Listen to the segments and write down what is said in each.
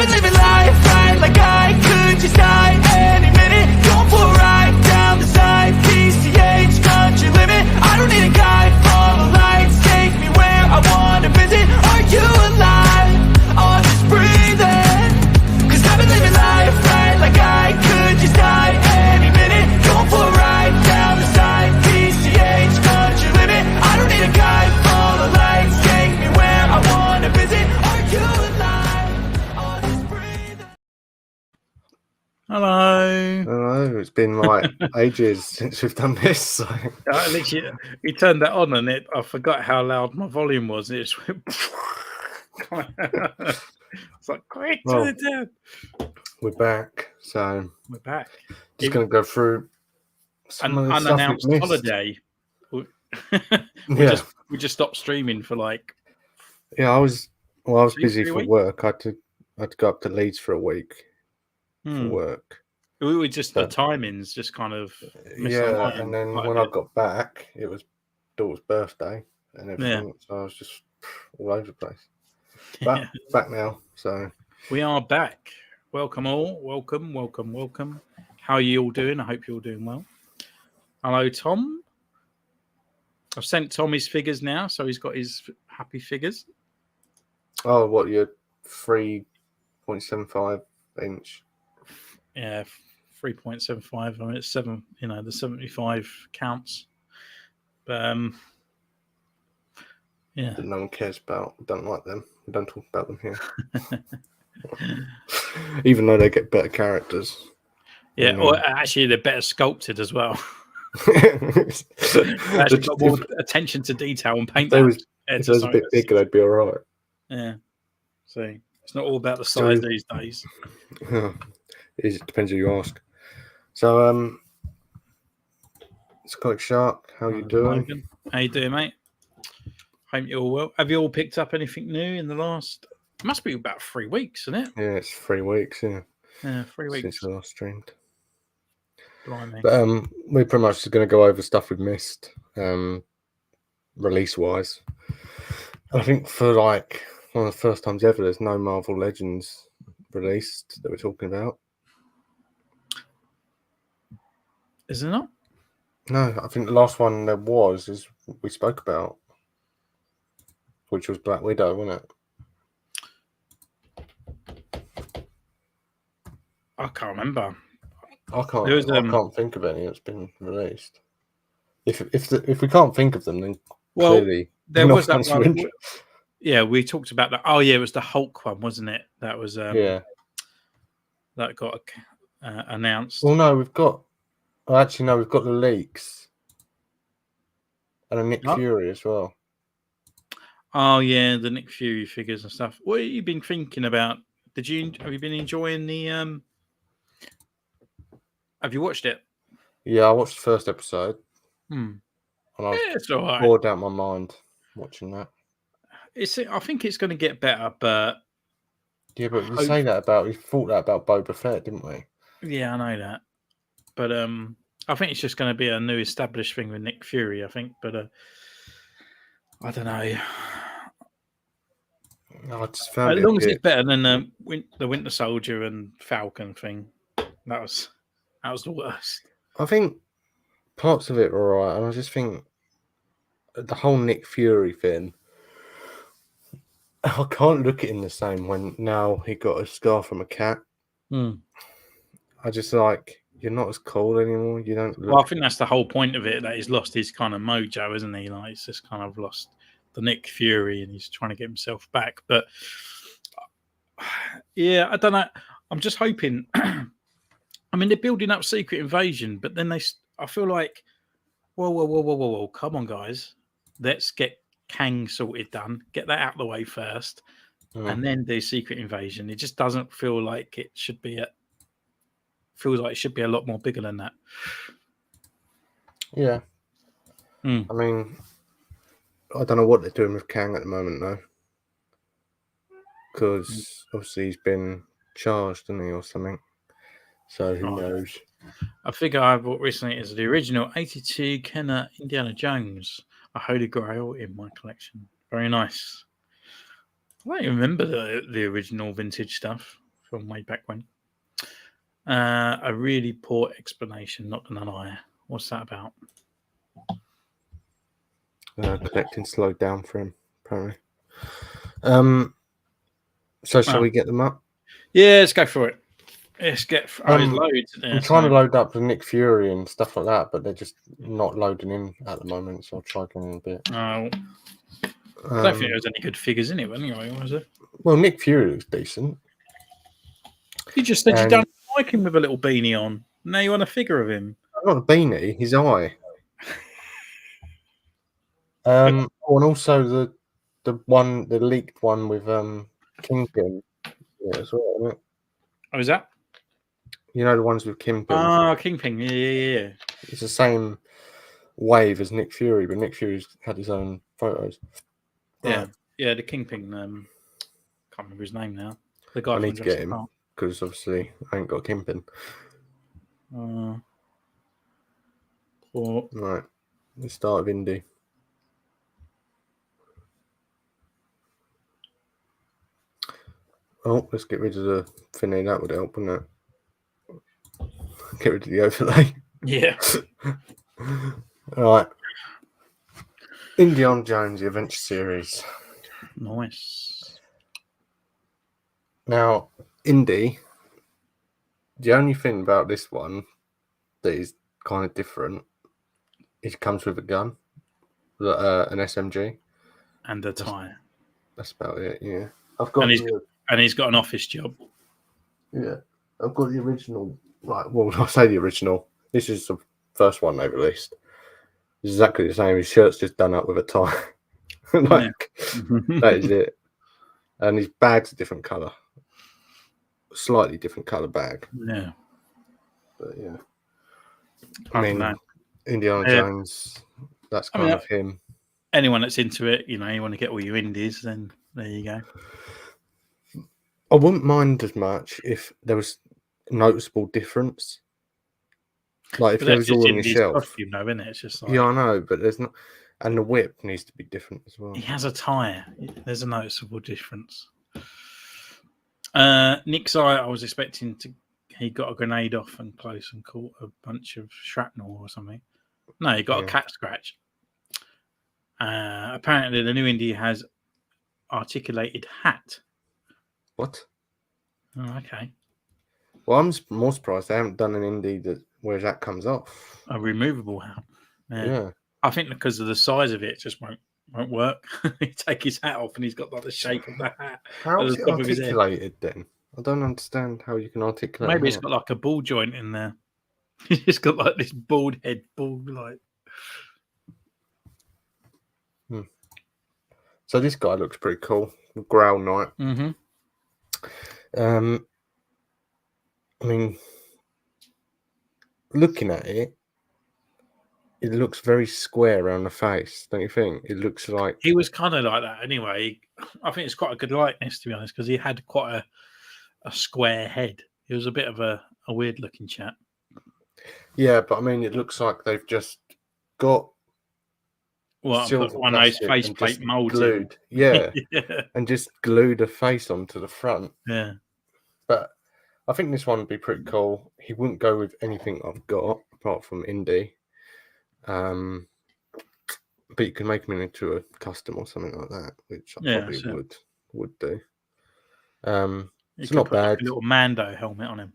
been living life right like I could just die any minute. Going for a ride down the side, PCH country limit. I don't need a guide, follow lights, take me where I wanna visit. Are you alive? Or just breathing? Cause I've been living life right like I could just die any minute. Going for a ride down the side, PCH country limit. I don't need a guide, follow lights, take me where I wanna visit. Are you alive? Or just breathing? Hello. Hello, it's been like ages since we've done this. So. At least you turned that on and I forgot how loud my volume was. It just went. It's like, quick, turn it down. We're back. So We're back. just going to go through some An of the stuff unannounced we've missed. holiday. Yeah. We just stopped streaming for like. Yeah, I was busy 3 for weeks? work. I had to go up to Leeds for a week for Hmm. work. We were just the So- timings just kind of Yeah, misaligned and then quite a when I bit. got back, it was daughter's birthday and everything. So I was just all over the place. But back now, so We are back. Welcome all. Welcome. How are you all doing? I hope you're all doing well. Hello, Tom. I've sent Tom his figures now, so he's got his happy figures. oh, what your 3.75 inch? Yeah, 3.75. I mean, it's 7. The 75 counts. But yeah, That no one cares about. Don't like them. We don't talk about them here. Even though they get better characters. yeah. Mm. Or actually, they're better sculpted as well. Actually, got more attention to detail and paint. If they was that a bit bigger, they'd be all right. Yeah. So it's not all about the size these days. It depends who you ask. So, Scottish Shark, how you doing? Logan, how you doing, mate? Hope you're all well. Have you all picked up anything new in the last? It must be about 3 weeks, isn't it? Yeah, it's 3 weeks. Yeah, Yeah, 3 weeks. since I last streamed. Blimey. But we're pretty much just going to go over stuff we've missed, release wise. I think for like one of the first times ever, there's no Marvel Legends released that we're talking about. Is it not? No, I think the last one there was is we spoke about, which was Black Widow, wasn't it? I can't remember. I can't. There was, I can't think of any that's been released. If we can't think of them, then Well, clearly there was that one's of one. interest. Yeah, we talked about that. Oh, yeah, it was the Hulk one, wasn't it? That was Yeah. that got announced. Well, no, we've got. Oh, actually, no, we've got the leaks and a Nick Oh. Fury as well. Oh yeah, the Nick Fury figures and stuff. What have you been thinking about? Have you been enjoying the Have you watched it? Yeah, I watched the first episode Hmm. and I was Yeah, it's all right. bored out my mind watching that. I think it's going to get better, but Yeah, but we thought that about Boba Fett, didn't we? yeah, I know that. But I think it's just going to be a new established thing with Nick Fury. I think, but I don't know. I just found As it long a as it's bit. better than the Winter Soldier and Falcon thing, that was the worst. I think parts of it were alright, and I just think the whole Nick Fury thing. I can't look at him the same when now he got a scar from a cat. Hmm. I just like you're not as cool anymore. You don't. Look... Well, I think that's the whole point of it. That he's lost his kind of mojo, isn't he? Like he's just kind of lost the Nick Fury, and he's trying to get himself back. But yeah, I don't know. I'm just hoping. I mean, they're building up Secret Invasion, but then I feel like, whoa, come on, guys, let's get Kang sorted done. Get that out of the way first, and then do Secret Invasion. It just doesn't feel like it should be feels like it should be a lot more bigger than that. Yeah. I mean, I don't know what they're doing with Kang at the moment, though. Because obviously he's been charged, hasn't he, or something. So who knows? A figure I bought recently is the original 82 Kenner Indiana Jones, a Holy Grail in my collection. Very nice. I don't even remember the original vintage stuff. from way back when. A really poor explanation, not gonna lie. What's that about? Collecting slowed down for him, apparently. So shall we get them up? Yeah, let's go for it. Let's get loads. I'm trying to load up the Nick Fury and stuff like that, but they're just not loading in at the moment, so I'll try again in a bit. I don't think there was any good figures in it, anyway, was there? Well, Nick Fury looks decent. You just said you don't like him with a little beanie on. Now you want a figure of him. Not a beanie, his eye. And also the leaked one with Kingpin. Yeah, as well, isn't it? Oh, is that? You know the ones with Kingpin. Oh, Kingpin. Yeah. It's the same wave as Nick Fury, but Nick Fury's had his own photos. Yeah, yeah. The Kingpin. Can't remember his name now. The guy. I need to get him because obviously I ain't got Kingpin. Right. Let's start with Indy. Oh, let's get rid of the thingy. That would help, wouldn't it? Get rid of the overlay. Yeah. All right. Indiana Jones, the Adventure Series. Nice. Now, Indy, the only thing about this one that is kind of different, it comes with a gun, an SMG. And a tie. That's about it, yeah. And he's got an office job. Yeah. I've got the original. Right, well, I say the original. This is the first one they released. It's exactly the same. His shirt's just done up with a tie. That is it. And his bag's a different colour. Slightly different colour bag. Yeah. But yeah. I mean, Indiana Jones, that's kind of him. Anyone that's into it, you want to get all your indies, then there you go. I wouldn't mind as much if there was noticeable difference. Like if there was all on your shelf. Costume, though, isn't it? It's just like, yeah, I know, but there's not. And the whip needs to be different as well. He has a tie. There's a noticeable difference. Nick's eye, I was expecting he got a grenade off and close and caught a bunch of shrapnel or something. No, he got a cat scratch. Apparently, the new Indy has articulated hat. What? Oh, okay. Well, I'm more surprised they haven't done an Indy where that comes off. A removable hat. Yeah. I think because of the size of it just won't work. You take his hat off and he's got like the shape of the hat. How is it articulated then? I don't understand how you can articulate. Maybe it's got like a ball joint in there. It's got like this bald head, like. So this guy looks pretty cool. Growl Knight. Mm-hmm. I mean, looking at it, it looks very square around the face, don't you think? It looks like he was kind of like that anyway. I think it's quite a good likeness, to be honest, because he had quite a square head. He was a bit of a weird looking chap. Yeah, but I mean, it looks like they've just got one of those faceplate molded. Glued. Yeah. And just glued a face onto the front. Yeah. But I think this one would be pretty cool. He wouldn't go with anything I've got apart from Indy. But you can make him into a custom or something like that, which I probably would do. It's not bad. Like a little Mando helmet on him.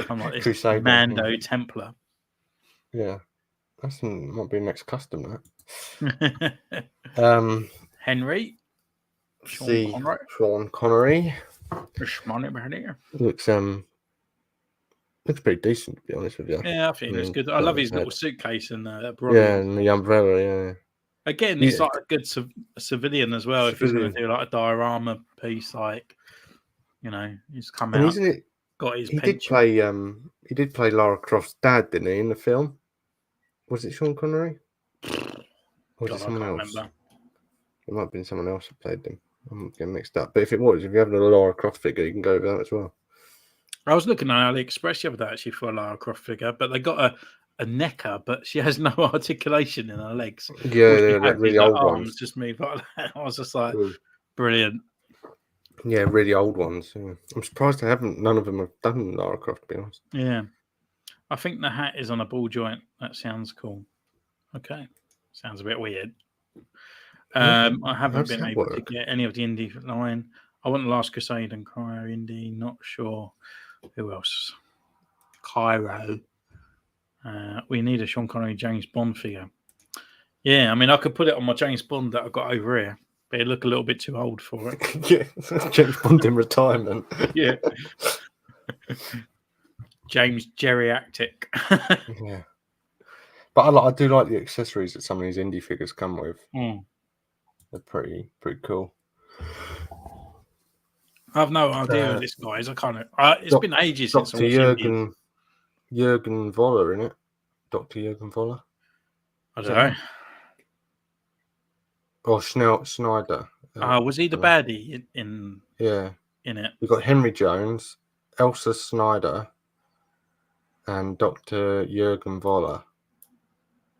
I'm like this Crusader, Mando Templar. Yeah, that might be next custom. That. Henry. Sean Connery. Looks pretty decent, to be honest with you. Yeah, I think it's good. I love his little suitcase and and the umbrella. Yeah. Again, he's like a good civilian as well. If he's going to do like a diorama piece, like he's come out. Isn't it? Got his. He did play Lara Croft's dad, didn't he, in the film? Was it Sean Connery? Or was it someone else? Remember. It might have been someone else who played them. I'm getting mixed up. But if you have a Lara Croft figure, you can go with that as well. I was looking on AliExpress the other day actually for a Lara Croft figure, but they got a necker, but she has no articulation in her legs. Yeah, they're really old arms ones. Just move like that. I was just like, brilliant. Yeah, really old ones. Yeah. I'm surprised none of them have done Lara Croft, to be honest. Yeah. I think the hat is on a ball joint. That sounds cool. Okay. Sounds a bit weird. I How haven't does been that able to work? get any of the indie line. I want The Last Crusade and Cairo indie. Not sure who else. Cairo. We need a Sean Connery James Bond figure. Yeah, I mean, I could put it on my James Bond that I got over here, but it'd look a little bit too old for it. Yeah, James Bond in retirement. Yeah. James Geriatric. Yeah. But I do like the accessories that some of these indie figures come with. Mm. They're pretty cool. I have no idea who this guy is. I can't. It's been ages since I Dr. watched Jürgen Voller, in it. Dr. Jürgen Voller. I don't know. Or Schneider. Was he the baddie in Yeah. in it? We've got Henry Jones, Elsa Schneider, and Dr. Jürgen Voller.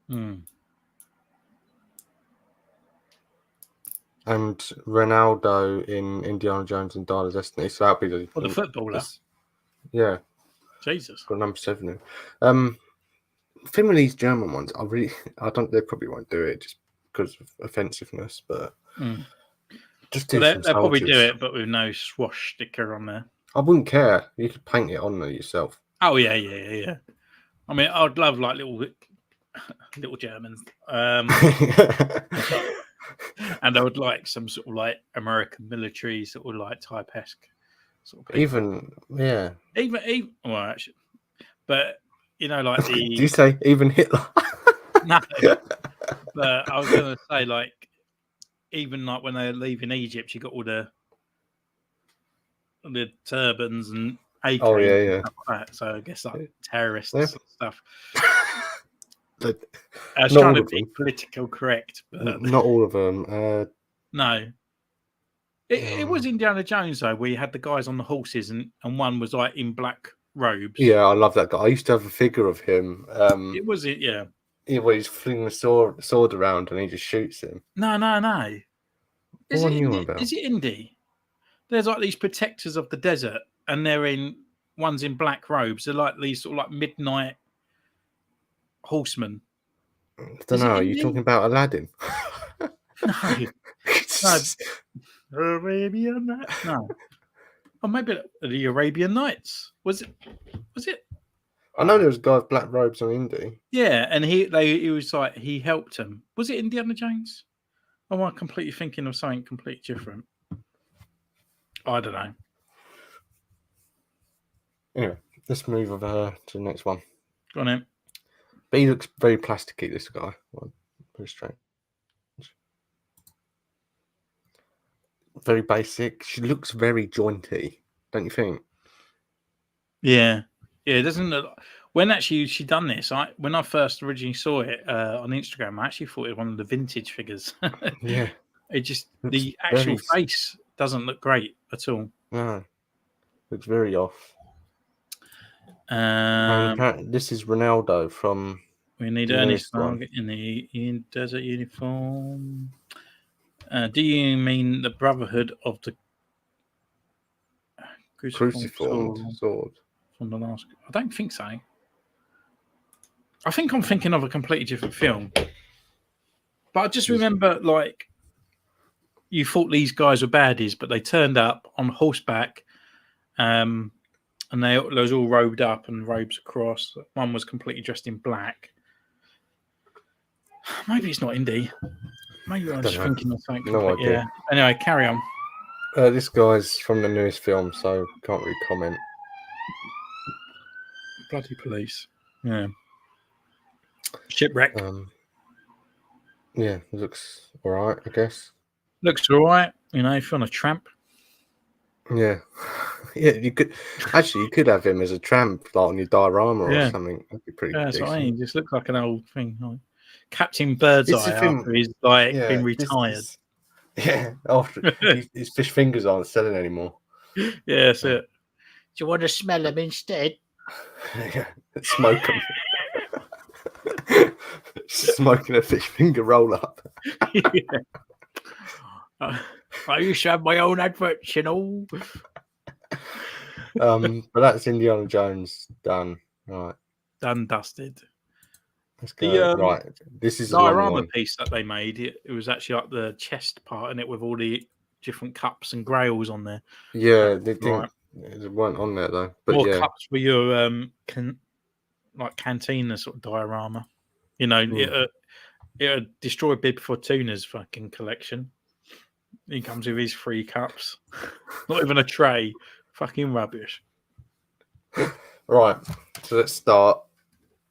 Hmm. And Ronaldo in Indiana Jones and Dial of Destiny. So that'll be the footballer. Yeah. Jesus. Got number 7 in. Film of these German ones, they probably won't do it just because of offensiveness, but just do They'll some probably do soldiers. it, but with no swash sticker on there. I wouldn't care. You could paint it on there yourself. Oh yeah. I mean, I'd love like little Germans, and I would like some sort of like American military sort of like type-esque sort of people. Even well, actually, but you know, like the. Do you say even Hitler? No, but I was going to say like even like when they're leaving Egypt, you got all the turbans and AKs and stuff like that. So I guess like terrorists and stuff. I was trying to be political correct, but not all of them. No. It was Indiana Jones though, where you had the guys on the horses and one was like in black robes. Yeah, I love that guy. I used to have a figure of him. It was it, yeah. Yeah, where he's flinging the sword around and he just shoots him. No. Is What it you on about? Is it indie? There's like these protectors of the desert, and one's in black robes. They're like these sort of like midnight horsemen. I don't know. Are you talking about Aladdin? No. Arabian Nights? No. Oh, maybe the Arabian Nights. Was it? I know there was a guy with black robes on Indie. Yeah, and he was like he helped him. Was it Indiana Jones? Or am I completely thinking of something completely different? I don't know. Anyway, let's move over to the next one. Go on in. But he looks very plasticky, this guy. Very strange. Very basic. She looks very jointy, don't you think? Yeah. It doesn't look. When actually she done this, when I first originally saw it on Instagram, I actually thought it was one of the vintage figures. Yeah. It just looks the actual face doesn't look great at all. No. Looks very off. This is Ronaldo from. We need Ernest in the desert uniform. Do you mean the Brotherhood of the Cruciform sword? From the last? I don't think so. I think I'm thinking of a completely different film. But I just remember, like, you thought these guys were baddies, but they turned up on horseback, and they was all robed up and robes across. One was completely dressed in black. Maybe it's not indie. Maybe I'm just thinking of something. No idea. Yeah. Anyway, carry on. This guy's from the newest film, so can't really comment. Bloody police. Yeah. Shipwreck. Yeah, looks all right, I guess. Looks all right. You know, if you're on a tramp. Yeah. Yeah, you could have him as a tramp, like on your diorama or something. That'd be pretty that's decent. what I mean. Just looks like an old thing. Like Captain Birdseye after he's like been retired. After his fish fingers aren't selling anymore. Yeah, that's it. Do you want to smell them instead? Yeah, smoke them. Smoking a fish finger roll up. I used to have my own adverts, you know. But that's Indiana Jones done. Right, Done, dusted. let's The go. Right, this is a long diorama one. piece that they made, it was actually like the chest part in it with all the different cups and grails on there. Yeah, they Right. didn't. It weren't on there though. But More yeah, cups for your like cantina sort of diorama. You know, it'll destroy Bib Fortuna's fucking collection. He comes with his 3 cups, not even a tray. Fucking rubbish. right. So let's start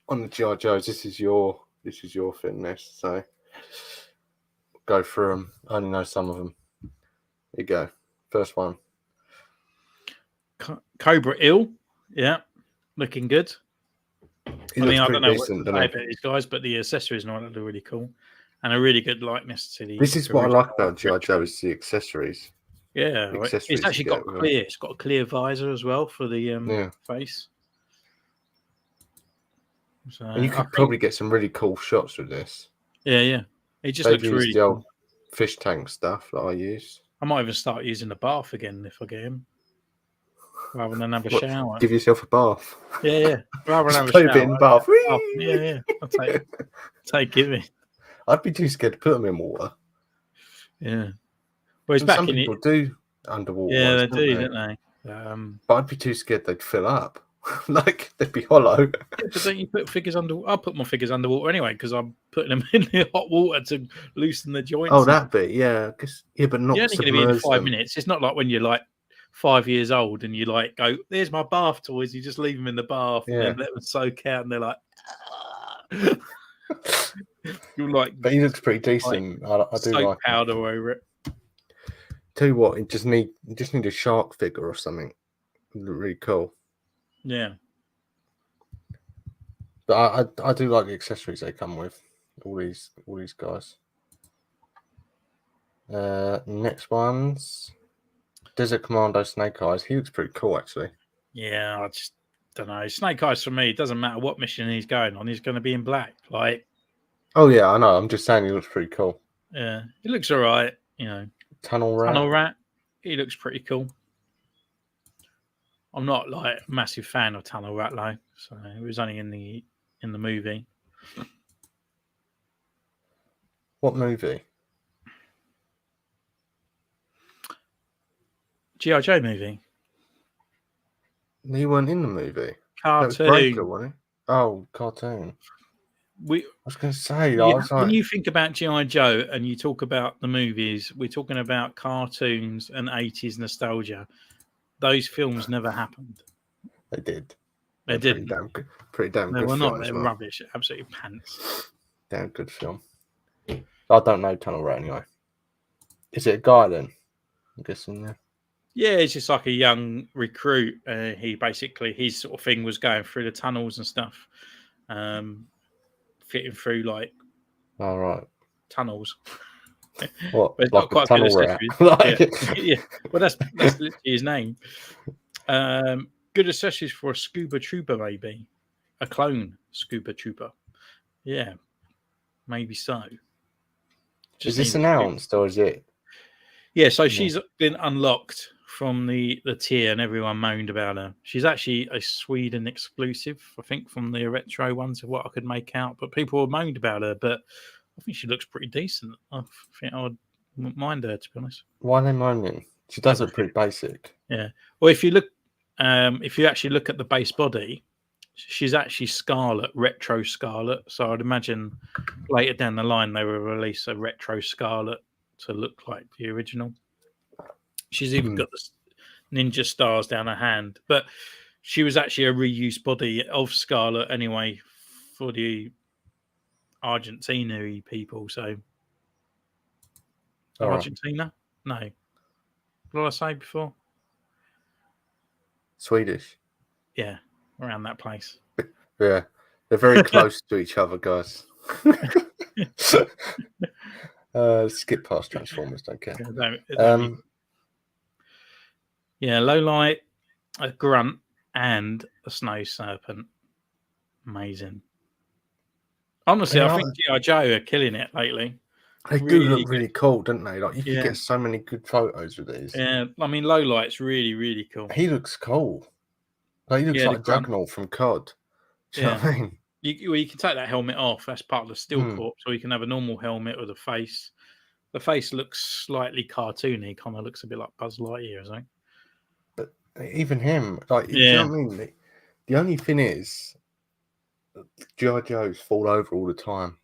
on the GI Joes. This is your thing, this. So go through them. I only know some of them. Here you go. First one. Cobra Ill, yeah, looking good. He I looks mean, I pretty don't know what decent, to say doesn't he? about these guys, but the accessories and all that are really cool, and a really good likeness to the. This is what I like original about GI Joe is the accessories. Yeah, The right. It's accessories actually you got get with clear. It's got a clear visor as well for the Yeah. face. So And you I could think, probably get some really cool shots with this. yeah. It just They've looks used really the cool. old fish tank stuff that I use. I might even start using the bath again if I get him, rather than have a What, shower. give yourself a bath. Yeah. Rather than have Just a play a bit shower. in the bath. Yeah. I'll take it. I'd be too scared to put them in water. Yeah. Well, he's And back some in it. people do underwater Yeah, ones, they don't do, they? don't they? But I'd be too scared they'd fill up. Like they'd be hollow. Yeah, but don't you put figures under? I'll put my figures underwater anyway because I'm putting them in the hot water to loosen the joints. Oh, that bit, yeah. Yeah, but not You're only going to be in submerge 5 them. minutes. It's not like when you're like 5 years old and you like go, "There's my bath toys." You just leave them in the bath and then let them soak out, and they're like, you're like, But he looks pretty decent. I do soap like him. powder over it. Tell you what, you just need a shark figure or something. Really cool. Yeah. But I do like the accessories they come with. All these guys. Next one's Desert Commando Snake Eyes. He looks pretty cool actually. Yeah, I just don't know. Snake Eyes for me, it doesn't matter what mission he's going on, he's going to be in black. Like, oh yeah, I know. I'm just saying he looks pretty cool. yeah, he looks all right. You know, Tunnel Rat. He looks pretty cool. I'm not like a massive fan of Tunnel Rat though, so it was only in the movie. What movie? G.I. Joe movie. He weren't in the movie. Cartoon. That was Breaker, wasn't he? Oh, cartoon. I was going to say, when you think about G.I. Joe and you talk about the movies, we're talking about cartoons and 80s nostalgia. Those films never happened. They did. They didn't. Pretty damn They good were film not. as They're well. rubbish. Absolutely pants. Damn good film. I don't know Tunnel Rat anyway. Is it a guy then? I'm guessing, yeah. Yeah, it's just like a young recruit. He basically, his sort of thing was going through the tunnels and stuff, fitting through like tunnels. What? But it's like got quite Tunnel good Rat? accessories. Yeah. Well, that's literally his name. Good accessories for a scuba trooper, maybe a clone scuba trooper. Yeah, maybe so. Is this announced or is it? Yeah, so she's been unlocked from the tier and everyone moaned about her. She's actually a Sweden exclusive, I think, from the retro ones of what I could make out. But people moaned about her, but I think she looks pretty decent. I think I wouldn't mind her, to be honest. Why are they moaning? She does look pretty basic. Yeah. Well, if you actually look at the base body, she's actually Scarlet, retro Scarlet. So I'd imagine later down the line they will release a retro Scarlet to look like the original. She's even got the ninja stars down her hand, but she was actually a reused body of Scarlet anyway for the Argentina people. So Argentina? No. What did I say before? Swedish. Yeah, around that place. Yeah, they're very close to each other, guys. Skip past Transformers, don't care. Low light, a grunt, and a snow serpent. Amazing. Honestly, I think G.I. Joe are killing it lately. They do look really cool, don't they? Like you could Yeah. get so many good photos with these. Yeah, I mean, low light's really, really cool. He looks cool. Like he looks Yeah, the like a grunt. Juggernaut from COD. Do you know Yeah. what I mean? You can take that helmet off. That's part of the still Hmm. corpse, or you can have a normal helmet with a face. The face looks slightly cartoony. Kind of looks a bit like Buzz Lightyear or something. But even him, like, do you Yeah. know what I mean? The only thing is, G.I. Joes fall over all the time.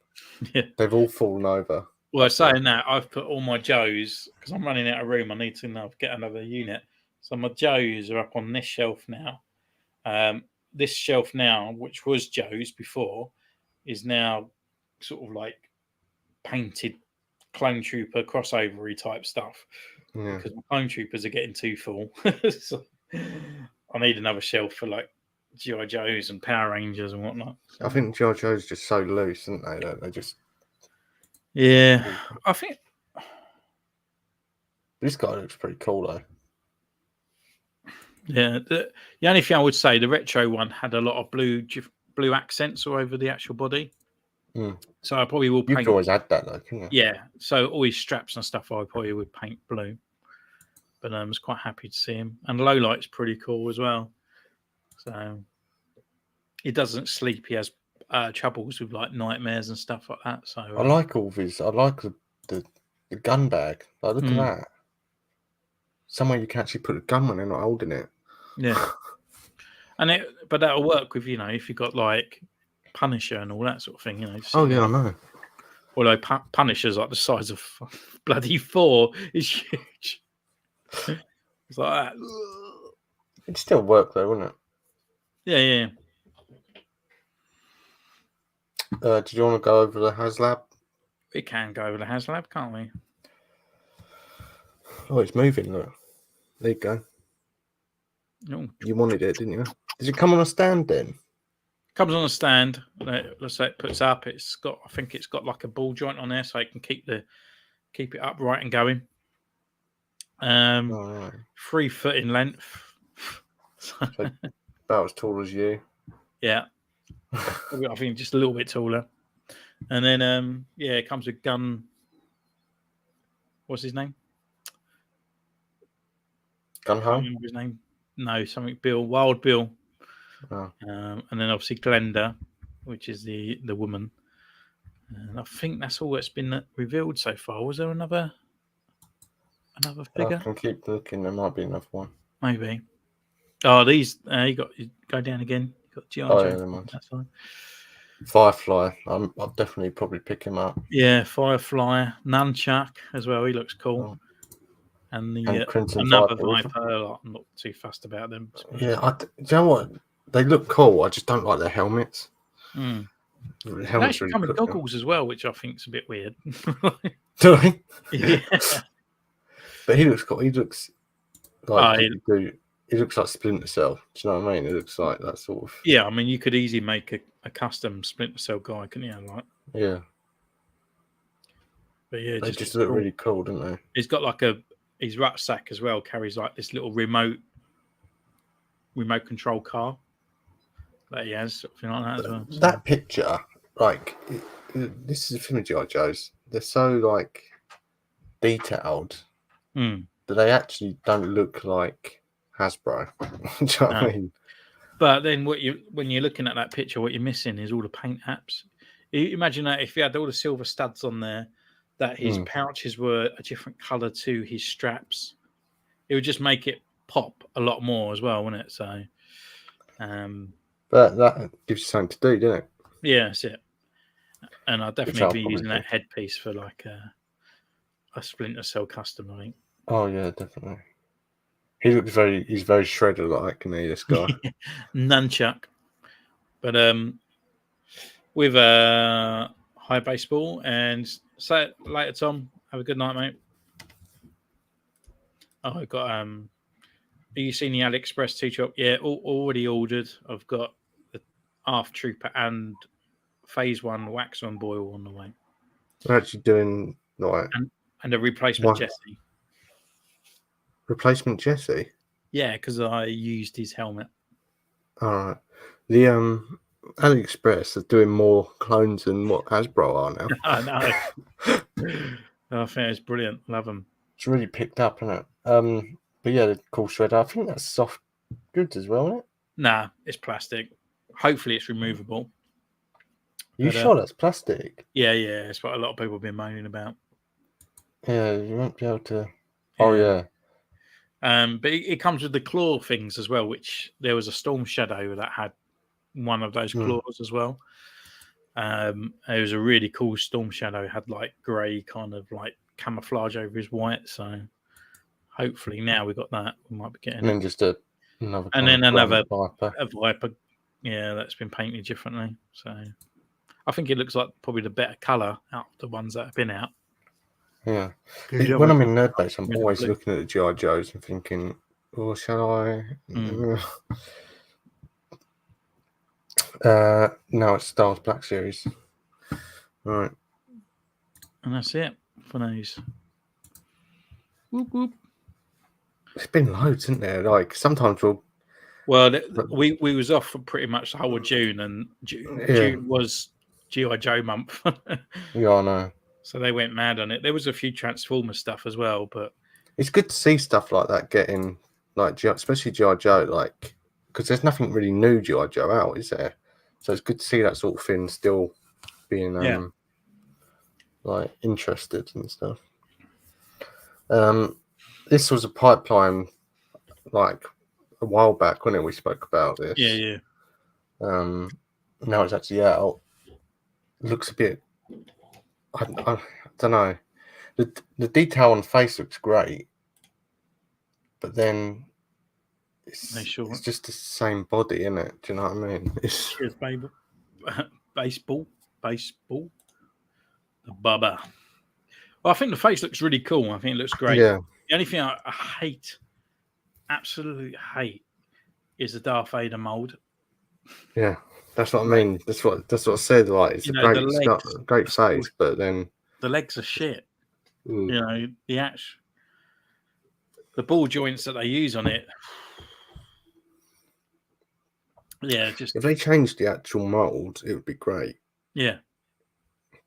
Yeah. They've all fallen over. Well, saying that, I've put all my Joes because I'm running out of room. I need to now get another unit. So my Joes are up on this shelf now. This shelf now, which was Joe's before, is now sort of like painted clone trooper crossovery type stuff. Yeah. Because my clone troopers are getting too full. So I need another shelf for like G.I. Joes and Power Rangers and whatnot. So, I think G.I. Joe's just so loose, aren't they? That they just. yeah, I think. This guy looks pretty cool though. Yeah, the only thing I would say, the retro one had a lot of blue accents all over the actual body. Mm. So I probably will You paint. could always add that though, couldn't you? Yeah, so all his straps and stuff, I probably would paint blue. But I was quite happy to see him, and low light's pretty cool as well. So he doesn't sleep. He has troubles with like nightmares and stuff like that. So I like all these. I like the gun bag. Like, look at that. Somewhere you can actually put a gun when they're not holding it. Yeah, but that'll work with if you've got like Punisher and all that sort of thing. Oh yeah, I know. Although Punisher's like the size of bloody Thor is huge. It's like that. It'd still work though, wouldn't it? Yeah. Did you want to go over the HasLab? We can go over the HasLab, can't we? Oh, it's moving. Look, there you go. Oh. You wanted it, didn't you? Does it come on a stand then? Comes on a stand. Let's say it puts up. I think it's got like a ball joint on there, so it can keep it upright and going. 3 foot in length. So about as tall as you. Yeah. I think just a little bit taller. And then it comes with gun. What's his name? Gun Ho? His name? No, something Bill. Wild Bill. Oh. And then obviously Glenda, which is the woman. And I think that's all that's been revealed so far. Was there another figure? I can keep looking. There might be another one. Maybe. Oh, these you go down again. You got G.I. Joe. Yeah, never mind. That's fine. Firefly. I'll definitely probably pick him up. Yeah, Firefly, Nunchuck as well. He looks cool. Oh. And Crimson another Viper. I'm not too fussed about them. Yeah, do you know what? They look cool. I just don't like their helmets. Mm. The They actually come with goggles as well, which I think is a bit weird. Do they? Yeah. But he looks cool. He looks like he looks like Splinter Cell. Do you know what I mean? It looks like that sort of. Yeah, I mean, you could easily make a custom Splinter Cell guy, couldn't you? Like. Yeah. But yeah, they just look really cool, don't they? He's got like his rucksack as well carries like this little remote control car that he has, something like that as well. So. That picture, like, this is a film of G.I. Joes. They're so like detailed that they actually don't look like Hasbro. Do you know what I mean? But then when you're looking at that picture, what you're missing is all the paint apps. Imagine that if you had all the silver studs on there, that his pouches were a different color to his straps, it would just make it pop a lot more as well, wouldn't it? So, but that gives you something to do, doesn't it? Yeah, that's it. And I'll definitely be using that headpiece for like a Splinter Cell custom, I think. Oh yeah, definitely. He's very shredder like, isn't he, this guy? Nunchuck. But with high baseball, and say it later, Tom. Have a good night, mate. Oh, I've got Have you seen the AliExpress 2-chop? Yeah, already ordered. I've got the Half Trooper and Phase 1 Wax on Boil on the way. They're actually doing like and a replacement Jesse. Replacement Jesse? Yeah, because I used his helmet. All right. The AliExpress are doing more clones than what Hasbro are now. I know. I think it's brilliant. Love them. It's really picked up, isn't it? But yeah, the cool shredder. I think that's soft goods as well, isn't it? Nah, it's plastic. Hopefully, it's removable. You sure that's plastic? Yeah, it's what a lot of people have been moaning about. Yeah, you won't be able to. Oh yeah. But it comes with the claw things as well, which there was a Storm Shadow that had one of those claws as well. It was a really cool Storm Shadow. It had like grey kind of like camouflage over his white. So hopefully now we've got that, we might be getting. And then just another. And then another Viper. A Viper. Yeah, that's been painted differently. So I think it looks like probably the better colour out of the ones that have been out. Yeah. When I'm in Nerd Base, I'm always looking at the G.I. Joes and thinking, oh, shall I? No, it's Star Wars Black Series. All right. And that's it for those. Whoop, whoop. There's been loads, isn't there? Like, sometimes we was off for pretty much the whole of June, and June was G.I. Joe month. Yeah, I know. So they went mad on it. There was a few Transformers stuff as well, but it's good to see stuff like that getting, like, especially G.I. Joe, like, because there's nothing really new G.I. Joe out, is there? So it's good to see that sort of thing still being, like, interested and stuff. This was a pipeline, like, a while back, when we spoke about this. Yeah. Now it's actually out. It looks a bit. I don't know. The detail on the face looks great, but then it's just the same body, isn't it? Do you know what I mean? Cheers, baby. Baseball. The Bubba. Well, I think the face looks really cool. I think it looks great. Yeah. The only thing I hate, absolutely hate, is the Darth Vader mold. Yeah. That's what I mean. That's what I said. Like, it's great face, but then the legs are shit. You know, the ball joints that they use on it. Yeah, just if they changed the actual mold, it would be great. Yeah,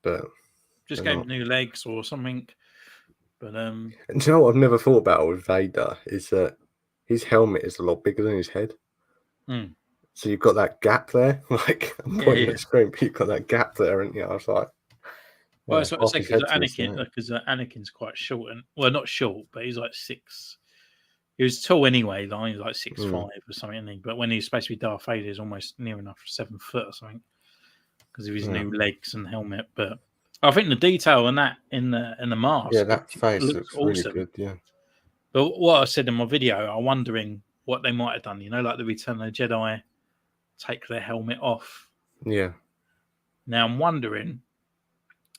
but just gave new legs or something. But and do you know what I've never thought about with Vader is that his helmet is a lot bigger than his head. So you've got that gap there, like I'm pointing at the screen, but you've got that gap there, and I was like, well, that's what I said, because Anakin's quite short, and well, not short, but he's like 6. He was tall anyway, like he's like 6'5" or something, But when he's supposed to be Darth Vader, he's almost near enough 7 foot or something because of his new legs and helmet. But I think the detail on that in the mask, that face looks awesome. Really good, yeah. But what I said in my video, I'm wondering what they might have done. You know, like the Return of the Jedi. Take their helmet off. Yeah. Now I'm wondering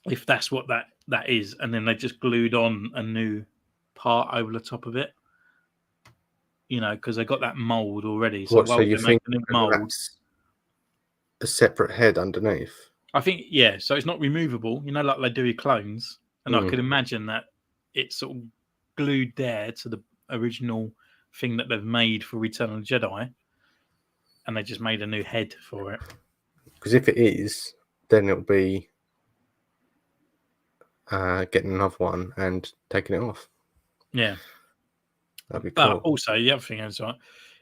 if that's what that is, and then they just glued on a new part over the top of it. You know, because they got that mold already. So so you think a new mold, a separate head underneath? I think so it's not removable. You know, like they do with clones, and I could imagine that it's sort of glued there to the original thing that they've made for Return of the Jedi. And they just made a new head for it. Because if it is, then it'll be getting another one and taking it off. Yeah. That'd be cool. But also, the other thing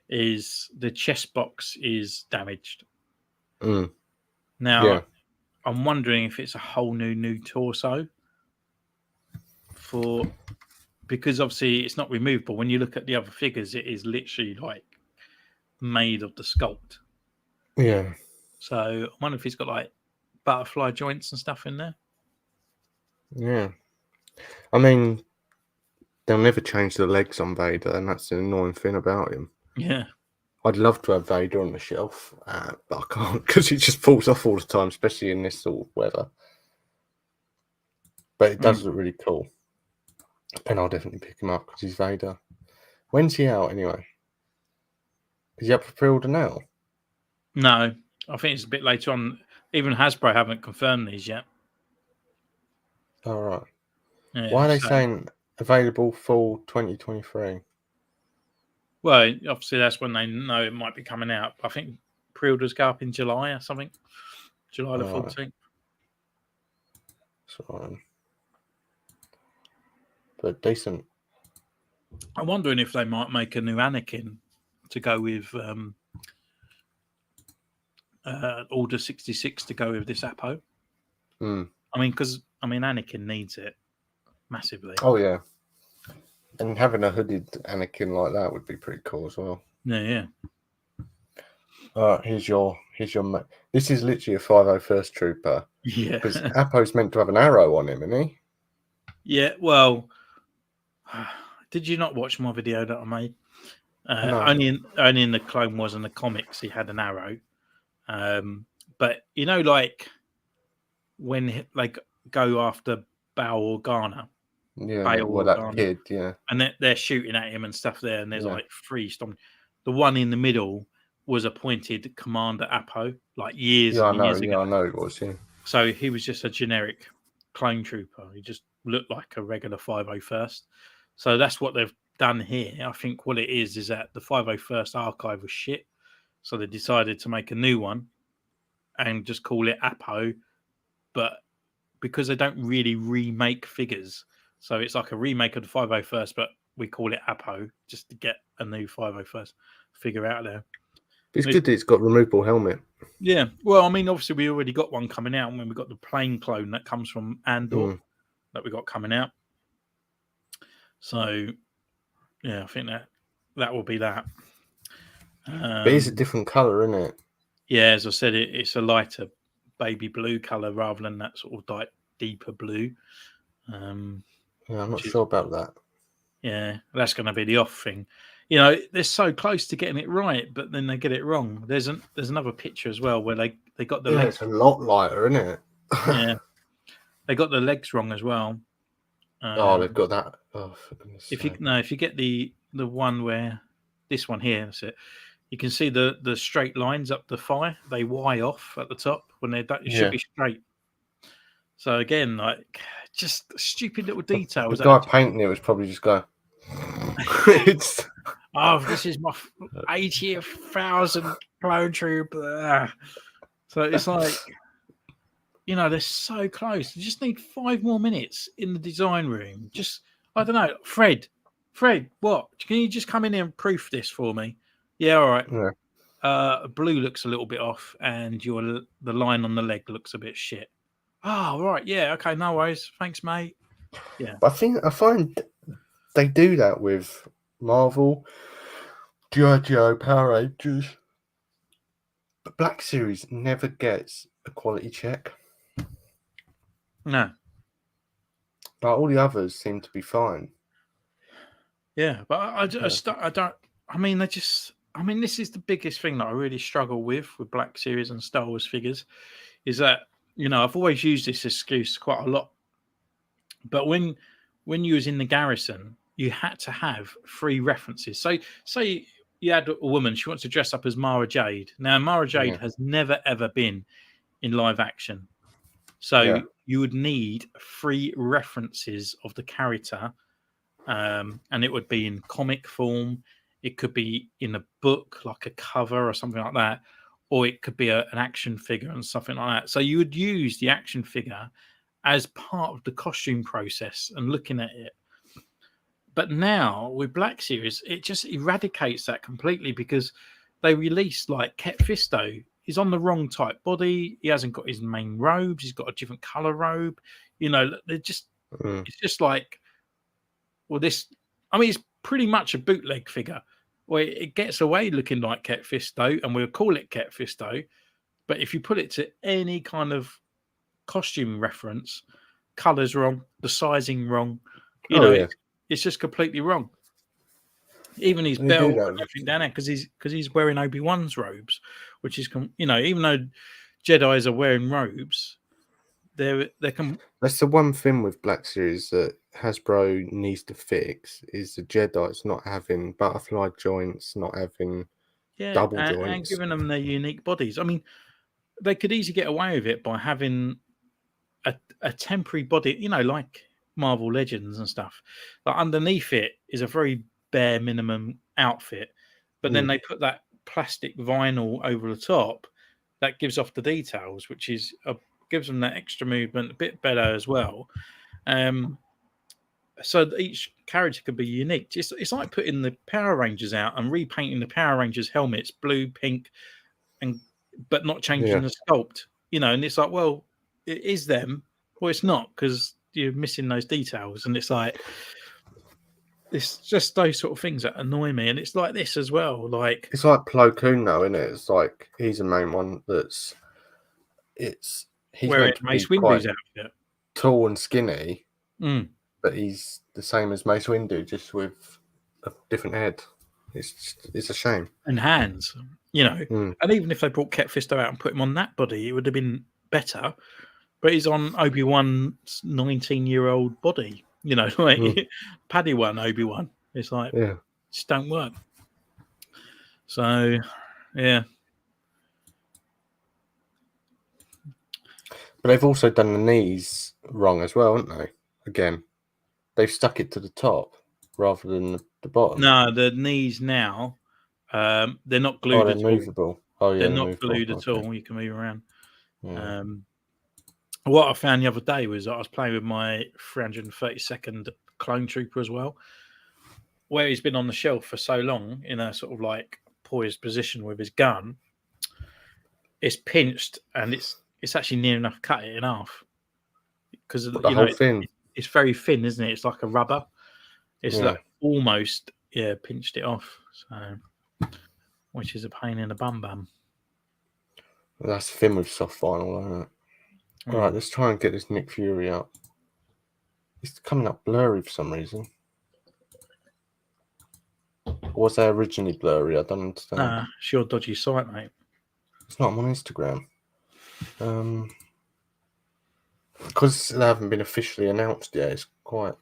is the chest box is damaged. Now, I'm wondering if it's a whole new torso because obviously it's not removable. When you look at the other figures, it is literally like made of the sculpt. Yeah. So I wonder if he's got like butterfly joints and stuff in there. Yeah. I mean, they'll never change the legs on Vader, and that's the annoying thing about him. Yeah. I'd love to have Vader on the shelf, but I can't because he just falls off all the time, especially in this sort of weather. But it does look really cool. And I'll definitely pick him up because he's Vader. When's he out anyway? Is he up for pre-order now? No, I think it's a bit later on. Even Hasbro haven't confirmed these yet. All right. Yeah, why are they saying available fall 2023? Well, obviously that's when they know it might be coming out. I think pre-orders go up in July or something. July the Right. 14th. So, but decent. I'm wondering if they might make a new Anakin to go with Order 66 to go with this Apo. Mm. I mean, because Anakin needs it massively. Oh yeah, and having a hooded Anakin like that would be pretty cool as well. Yeah. Here's your. This is literally a 501st Trooper Yeah. because Apo's meant to have an arrow on him, isn't he? Yeah. Well, did you not watch my video that I made? No. Only in the Clone Wars and the comics he had an arrow. But you know, like when they go after Bail Organa, Yeah, Bail well, that Organa, kid, yeah. and they're shooting at him and stuff there, and there's Yeah. like 3 storm. The one in the middle was appointed Commander Apo like years and years ago. I know it was. Yeah. So he was just a generic clone trooper. He just looked like a regular 501st. So that's what they've done here. I think what it is that the 501st archive was shit. So they decided to make a new one and just call it Apo. But because they don't really remake figures, so it's like a remake of the 501st, but we call it Apo just to get a new 501st figure out there. It's good that it's got removable helmet. Yeah. Well, I mean, obviously we already got one coming out when we got the plane clone that comes from Andor that we got coming out. So, yeah, I think that will be that. But it's a different colour, isn't it? Yeah, as I said, it's a lighter baby blue colour rather than that sort of deeper blue. Yeah, I'm not sure about that. Yeah, that's going to be the off thing. You know, they're so close to getting it right, but then they get it wrong. There's another picture as well where they got the legs. It's a lot lighter, isn't it? Yeah, they got the legs wrong as well. They've got that. Oh, for goodness if sake. you get the one where this one here, that's it. You can see the straight lines up the thigh. They Y off at the top when they're done. It should be straight. So again, like just stupid little details. The guy painting it was probably just going. This is my 80,000 clone trooper. So it's like, you know, they're so close. You just need 5 more minutes in the design room. Just, I don't know, Fred, what? Can you just come in here and proof this for me? Yeah, all right. Yeah. Blue looks a little bit off, and the line on the leg looks a bit shit. Oh, right, yeah, okay, no worries. Thanks, mate. Yeah. But I find they do that with Marvel, G.I. Joe, Power Rangers. But Black Series never gets a quality check. No. But all the others seem to be fine. Yeah, but I don't. I mean, this is the biggest thing that I really struggle with Black Series and Star Wars figures, is that, you know, I've always used this excuse quite a lot. But when you was in the garrison, you had to have 3 references. So say you had a woman, she wants to dress up as Mara Jade. Now, Mara Jade has never, ever been in live action. So you would need 3 references of the character, and it would be in comic form. It could be in a book, like a cover or something like that, or it could be an action figure and something like that. So you would use the action figure as part of the costume process and looking at it. But now with Black Series, it just eradicates that completely, because they released like Ket Fisto. He's on the wrong type body. He hasn't got his main robes. He's got a different color robe. You know, they're just, it's just like, well, this, I mean, it's pretty much a bootleg figure where it gets away looking like Ket Fisto, and we'll call it Ket Fisto. But if you put it to any kind of costume reference, colors wrong, the sizing wrong, you know, it's just completely wrong. Even his belt and everything down there, because he's wearing Obi-Wan's robes, which is, you know, even though Jedis are wearing robes, That's the one thing with Black Series that Hasbro needs to fix, is the Jedi's not having butterfly joints, not having double joints, and giving them their unique bodies. I mean, they could easily get away with it by having a temporary body, you know, like Marvel Legends and stuff. But underneath it is a very bare minimum outfit, but then they put that plastic vinyl over the top that gives off the details, which is gives them that extra movement, a bit better as well. So that each character can be unique. It's like putting the Power Rangers out and repainting the Power Rangers helmets blue, pink, but not changing the sculpt. And it's like, well, it is them. Well, it's not, because you're missing those details, and it's like, it's just those sort of things that annoy me. And it's like this as well. Like, it's like Plo Koon, though, isn't it? It's like he's the main one. He's wearing meant to Mace be quite Windu's outfit. tall and skinny, Mm. but he's the same as Mace Windu, just with a different head. It's a shame. And hands, Mm. And even if they brought Ket Fisto out and put him on that body, it would have been better. But he's on Obi-Wan's 19-year-old body, like Padawan Obi-Wan. It's like, just don't work. So, yeah. But they've also done the knees wrong as well, haven't they? Again, they've stuck it to the top rather than the bottom. No, the knees now, they're not glued they're at movable. all. Oh, yeah, They're not movable. glued at all. You can move around. Yeah. What I found the other day was that I was playing with my 332nd Clone Trooper as well, where he's been on the shelf for so long in a sort of like poised position with his gun. It's pinched, and it's actually near enough cut it in half, because the whole thing. It's very thin, isn't it? It's like a rubber. It's like almost pinched it off. So, which is a pain in the bum. That's thin with soft vinyl, isn't it? All right, let's try and get this Nick Fury up. It's coming up blurry for some reason. Or was they originally blurry? I don't understand. Nah, it's your dodgy site, mate. It's not. I'm on Instagram. Because they haven't been officially announced yet, it's quite...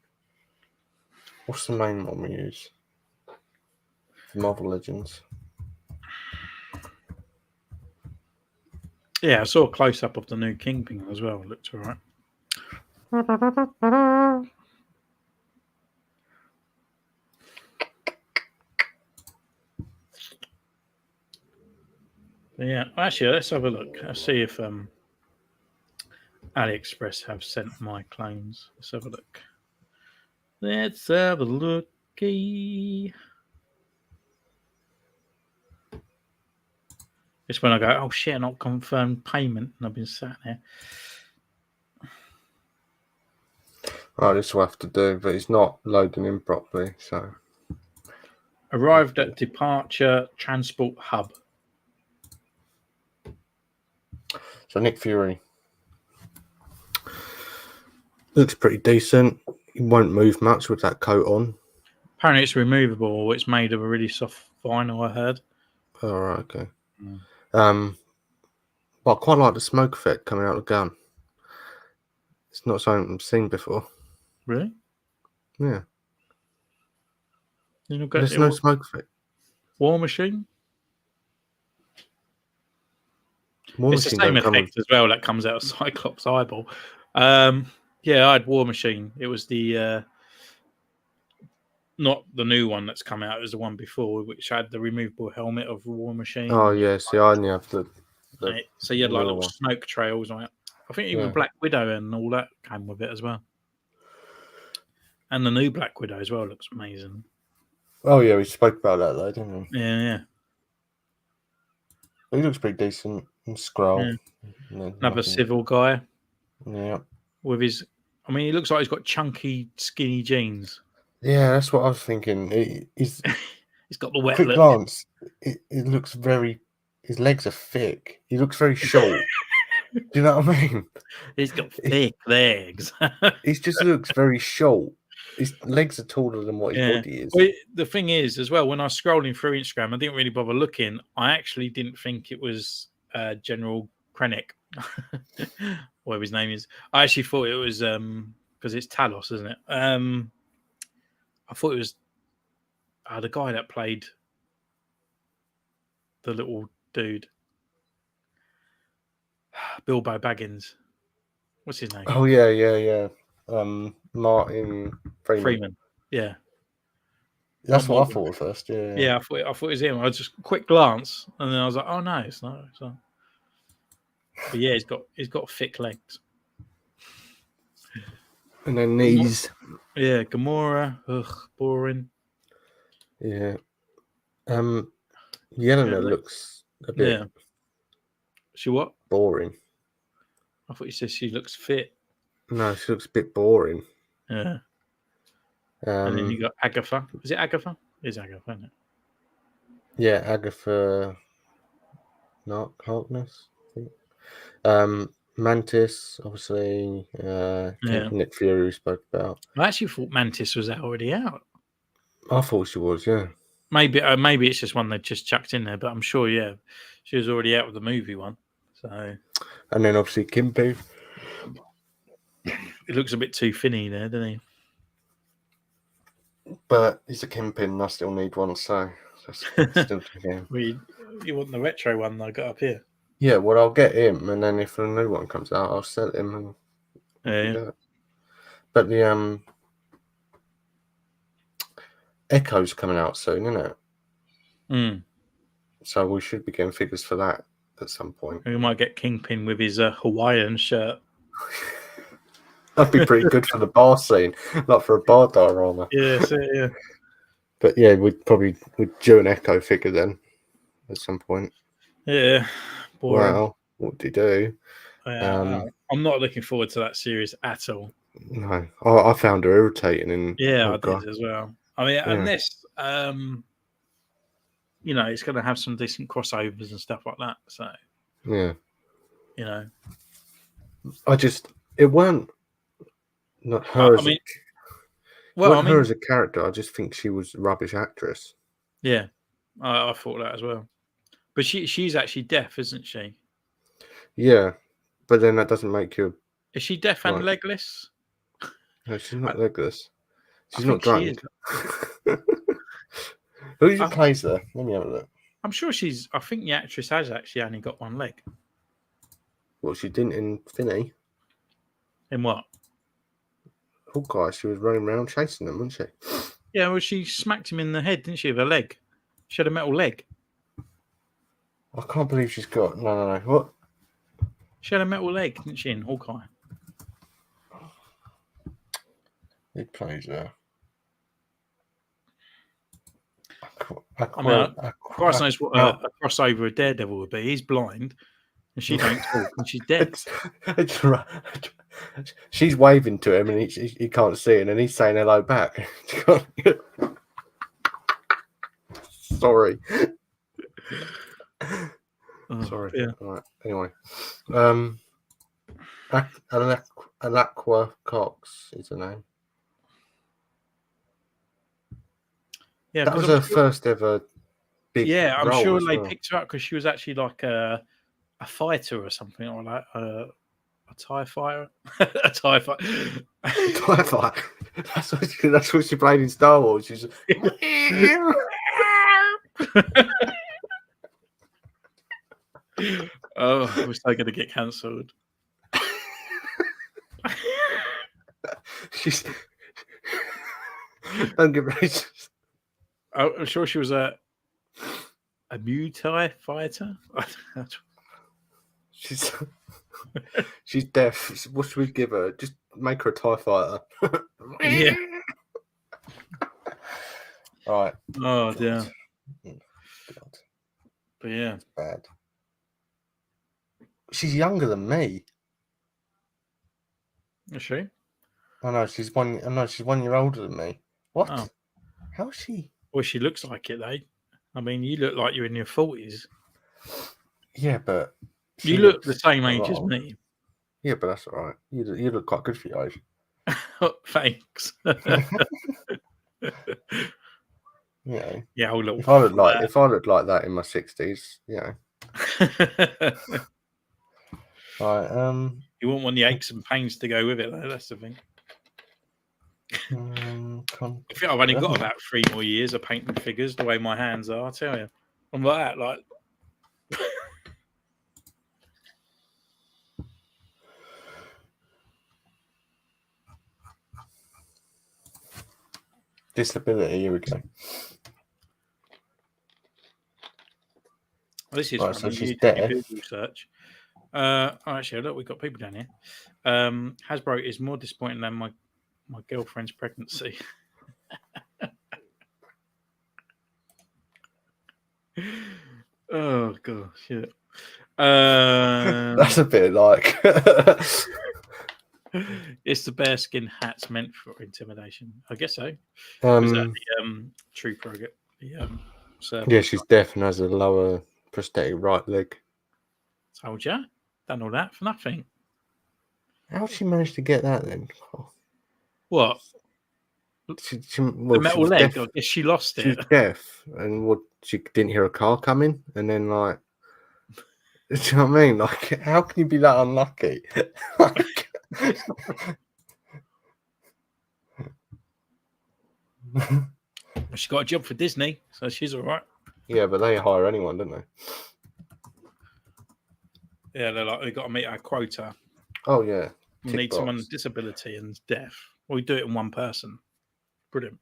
What's the main one we use? For Marvel Legends. Yeah, I saw a close-up of the new Kingpin as well. It looked all right. Yeah, actually, let's have a look. Let's see if AliExpress have sent my clones. Let's have a look. Let's have a looky. It's when I go, oh shit, not confirmed payment, and I've been sat there. Oh, this will have to do, but it's not loading in properly, so... Arrived at departure transport hub. So Nick Fury looks pretty decent. He won't move much with that coat on. Apparently it's removable. It's made of a really soft vinyl, I heard. Oh, right, okay. But I quite like the smoke effect coming out of the gun. It's not something I've seen before. Really? Yeah. There's no smoke effect. War Machine? War It's the Machine same don't come effect as well that comes out of Cyclops' eyeball. Yeah, I had War Machine. It was the not the new one that's come out. It was the one before, which had the removable helmet of War Machine. Oh yeah, see, I only have the so you had like little one. smoke trails on it. I think even Black Widow and all that came with it as well. And the new Black Widow as well looks amazing. Oh yeah, we spoke about that though, didn't we? Yeah. He looks pretty decent. And Skrull. Yeah. Another civil guy. Yeah. With his, I mean, he looks like he's got chunky, skinny jeans. Yeah, that's what I was thinking. He's got the wet quick look. glance. It looks very. His legs are thick. He looks very short. Do you know what I mean? He's got thick legs. He just looks very short. His legs are taller than what his body is. Well, the thing is, as well, when I was scrolling through Instagram, I didn't really bother looking. I actually didn't think it was General Krennic, whatever his name is. I actually thought it was because it's Talos, isn't it? I thought it was the guy that played the little dude, Bilbo Baggins. What's his name? Oh yeah. Martin Freeman. Yeah. That's on what I Morgan. thought at first. Yeah. Yeah, I thought it was him. I just quick glance, and then I was like, "Oh no, it's not." It's not. But yeah, he's got thick legs. And then these. Yeah, Gamora. Ugh, boring. Yeah. Yeah, Yelena looks a bit yeah. She what? boring. I thought you said she looks fit. No, she looks a bit boring. Yeah. And then you Um, got Agatha. Is it Agatha? It's Agatha, isn't it? yeah, Agatha Harkness, I think. Mantis, obviously. Yeah. Nick Fury we spoke about. I actually thought Mantis was already out. I thought she was, yeah. Maybe it's just one they just chucked in there, but I'm sure, yeah, she was already out with the movie one. So And then obviously Kimpy. it looks a bit too finny there, doesn't he? But he's a Kingpin and I still need one, so that's still to game. Well, you want the retro one I got up here? Yeah, well, I'll get him, and then if a new one comes out, I'll sell him and Yeah. do it. But the Echo's coming out soon, isn't it? Mm. So we should be getting figures for that at some point. We might get Kingpin with his Hawaiian shirt. That'd be pretty good for the bar scene, not for a bar diorama. Yeah, yeah. But yeah, we'd do an Echo figure then at some point. Yeah. Boring. Wow, what do you do? I'm not looking forward to that series at all. No, I found her irritating. I did as well. I mean, Yeah. unless it's going to have some decent crossovers and stuff like that. So Yeah, it weren't not her. Her as a character. I just think she was a rubbish actress. Yeah, I thought that as well. But she's actually deaf, isn't she? Yeah, but then that doesn't make you. Is she deaf and legless? No, she's not legless. She's I not think drunk. Who plays her? Let me have a look. I'm sure she's. I think the actress has actually only got one leg. Well, she didn't in Finney. In what? Hawkeye, she was running around chasing them, wasn't she? Yeah, well, she smacked him in the head, didn't she, with her leg? She had a metal leg. I can't believe she's got. No. What? She had a metal leg, didn't she, in Hawkeye? Who plays her? Christ knows what a crossover of Daredevil would be. He's blind, and she don't talk, and she's dead. She's waving to him, and he can't see it, and he's saying hello back. Sorry. Sorry. Yeah. Right. Anyway, Alaqua Cox is her name. Yeah, that was her first ever big. Yeah, I'm role sure as they well. picked her up because she was actually like a fighter or something, or like a TIE fighter. A TIE fighter. TIE fighter. That's what she played in Star Wars. She's. Oh, we're still going to get cancelled. She's. Don't get racist. I'm sure she was a TIE fighter. She's deaf. What should we give her? Just make her a TIE fighter. Yeah. All right. Oh dear. God. But yeah, that's bad. She's younger than me. Is she? I know she's 1 year older than me. What? Oh. How is she? Well, she looks like it, though. I mean, you look like you're in your 40s. Yeah, but you look the same age as me. Yeah, but that's all right. You look quite good for your age. Thanks. Yeah. Yeah, I'll look. If I looked like that in my 60s, yeah. Right. You wouldn't want the aches and pains to go with it, though. That's the thing. I think I've only got about 3 more years of painting figures. The way my hands are, I tell you, I'm like that. Like, Disability. Here we go. This is Right, from so she's your deaf. Google search. Actually, look, we've got people down here. Hasbro is more disappointing than my girlfriend's pregnancy. Oh gosh, yeah. That's a bit like. It's the bearskin hats meant for intimidation. I guess so. Was that the true program? Yeah, she's deaf and has a lower prosthetic right leg. Told you. Done all that for nothing. How'd she manage to get that then? Oh, What? Well, The metal was leg? deaf. I guess she lost She was it. deaf, and what? She didn't hear a car coming, and then like, do you know what I mean? Like, how can you be that unlucky? Like, She got a job for Disney, so she's all right. yeah, but they hire anyone, don't they? Yeah, they're like, we've got to meet our quota. Oh yeah, We need someone with disability and deaf. We do it in one person. Brilliant.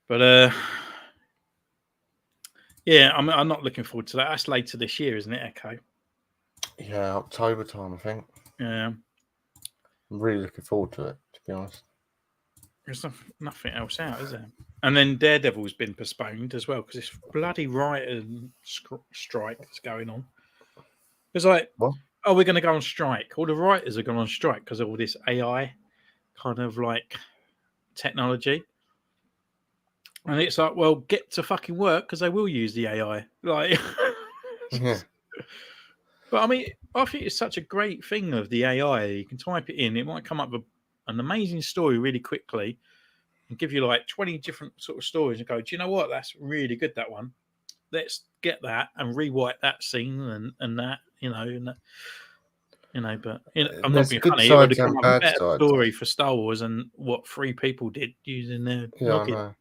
But yeah, I'm not looking forward to that. That's later this year, isn't it, Echo? Yeah, October time, I think. Yeah. I'm really looking forward to it, to be honest. There's nothing else out, is there? And then Daredevil's been postponed as well because this bloody riot and strike that's going on. It's like, What? oh, we're going to go on strike. All the writers are going on strike because of all this AI kind of like technology. And it's like, well, get to fucking work because they will use the AI. Like, Yeah. But I mean, I think it's such a great thing of the AI. You can type it in, it might come up with an amazing story really quickly and give you like 20 different sort of stories and go, do you know what? That's really good, that one. Let's get that and rewrite that scene and that, but I'm not There's being good funny. It would have sides come and up with a bad better sides. story for Star Wars and what 3 people did using their Yeah, logic. I know.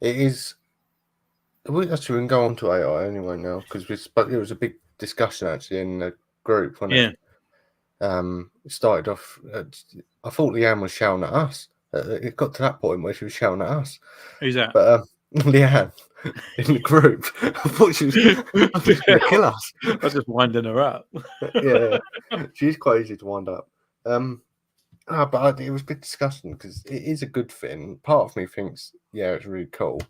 It is. We actually can go on to AI anyway now because it was a big discussion actually in the group when it started off. I thought Leanne was shouting at us. It got to that point where she was shouting at us. Who's that? But Leanne in the group, I thought she was going to kill us. I was just winding her up. Yeah, she's quite easy to wind up. But it was a big discussion because it is a good thing. Part of me thinks, yeah, it's really cool.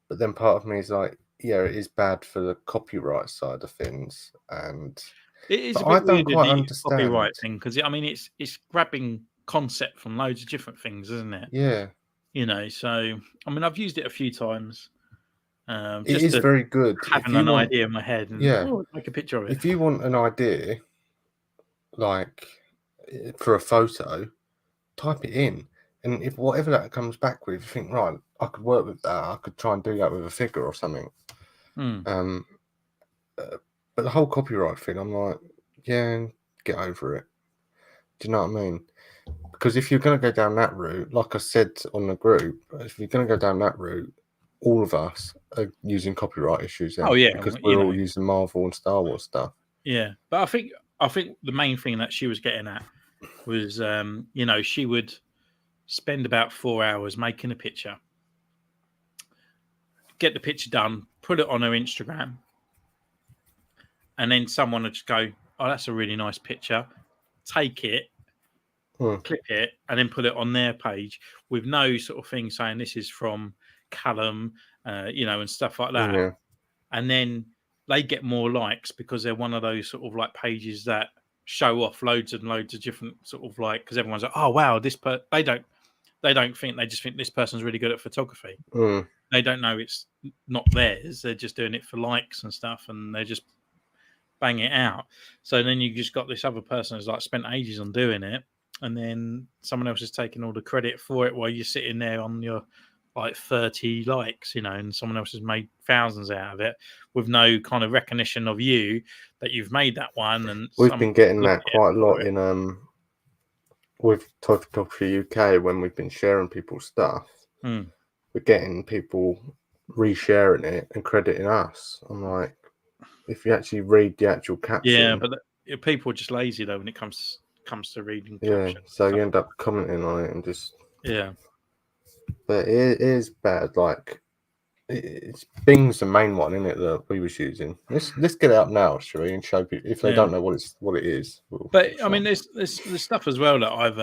But then part of me is like, yeah, it is bad for the copyright side of things. And it is a I bit don't weird, quite the understand. copyright thing, because I mean, it's grabbing concept from loads of different things, isn't it? Yeah. So I mean, I've used it a few times. It Just is very good. having an idea in my head and make a picture of it. If you want an idea, like for a photo, type it in. And if whatever that comes back with, you think, right, I could work with that. I could try and do that with a figure or something. But the whole copyright thing, I'm like, yeah, get over it. Do you know what I mean? Because if you're going to go down that route, like I said on the group, if you're going to go down that route, all of us are using copyright issues. Then, because we're all using Marvel and Star Wars stuff. Yeah, but I think the main thing that she was getting at was, she would spend about 4 hours making a picture, get the picture done, put it on her Instagram, and then someone would just go, "Oh, that's a really nice picture." Take it, clip it, and then put it on their page with no sort of thing saying this is from Callum, and stuff like that. Yeah. And then they get more likes because they're one of those sort of like pages that show off loads and loads of different sort of like, because everyone's like, oh wow, they don't think, they just think this person's really good at photography. They don't know it's not theirs. They're just doing it for likes and stuff, and they're just bang it out. So then you just got this other person who's like spent ages on doing it, and then someone else is taking all the credit for it while you're sitting there on your like 30 likes, and someone else has made thousands out of it with no kind of recognition of you that you've made that one. And we've been getting that quite a lot in with Toy Photography UK when we've been sharing people's stuff. We're getting people resharing it and crediting us. I'm like, if you actually read the actual caption, but people are just lazy though when it comes to reading. Yeah, so you end up commenting on it and just but it is bad. Like it's Bing's the main one, isn't it? That we was using. Let's get it up now, shall we? And show people if they Yeah. don't know what it is. But I mean, there's stuff as well that I've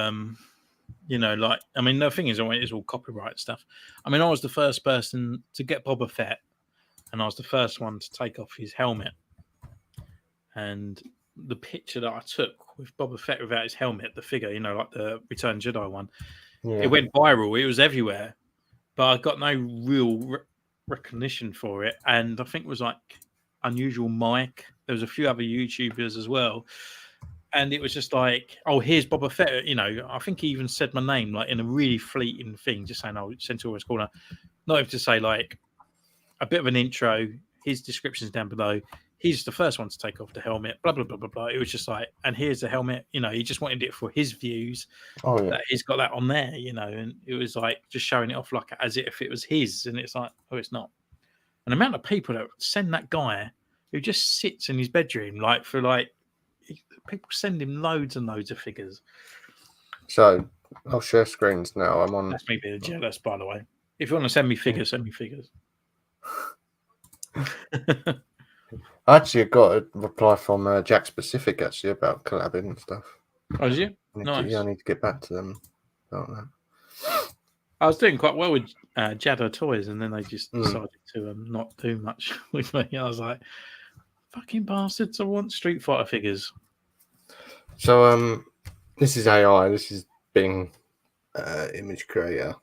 like, I mean, the thing is, it's all copyright stuff. I mean, I was the first person to get Boba Fett, and I was the first one to take off his helmet. And the picture that I took with Boba Fett without his helmet, the figure, like the Return Jedi one, it went viral. It was everywhere, but I got no real recognition for it. And I think it was like Unusual Mike. There was a few other YouTubers as well. And it was just like, oh, here's Boba Fett. I think he even said my name like in a really fleeting thing, just saying, oh, Centaurus Corner. Not even to say like a bit of an intro. His description's down below. He's the first one to take off the helmet. Blah blah blah blah blah. It was just like, and here's the helmet. He just wanted it for his views. Oh yeah. That he's got that on there. And it was like just showing it off like as if it was his, and it's like, oh, it's not. An amount of people that send that guy who just sits in his bedroom like for like. People send him loads and loads of figures. So I'll share screens now. I'm on. That's me being jealous, by the way. If you want to send me figures, send me figures. I actually got a reply from Jack Specific actually about collabing and stuff. Oh, did you? Nice. I need to get back to them about that. I was doing quite well with Jadda Toys, and then they just decided to not do much with me. I was like, fucking bastards, I want Street Fighter figures. So this is AI. This is Bing image creator.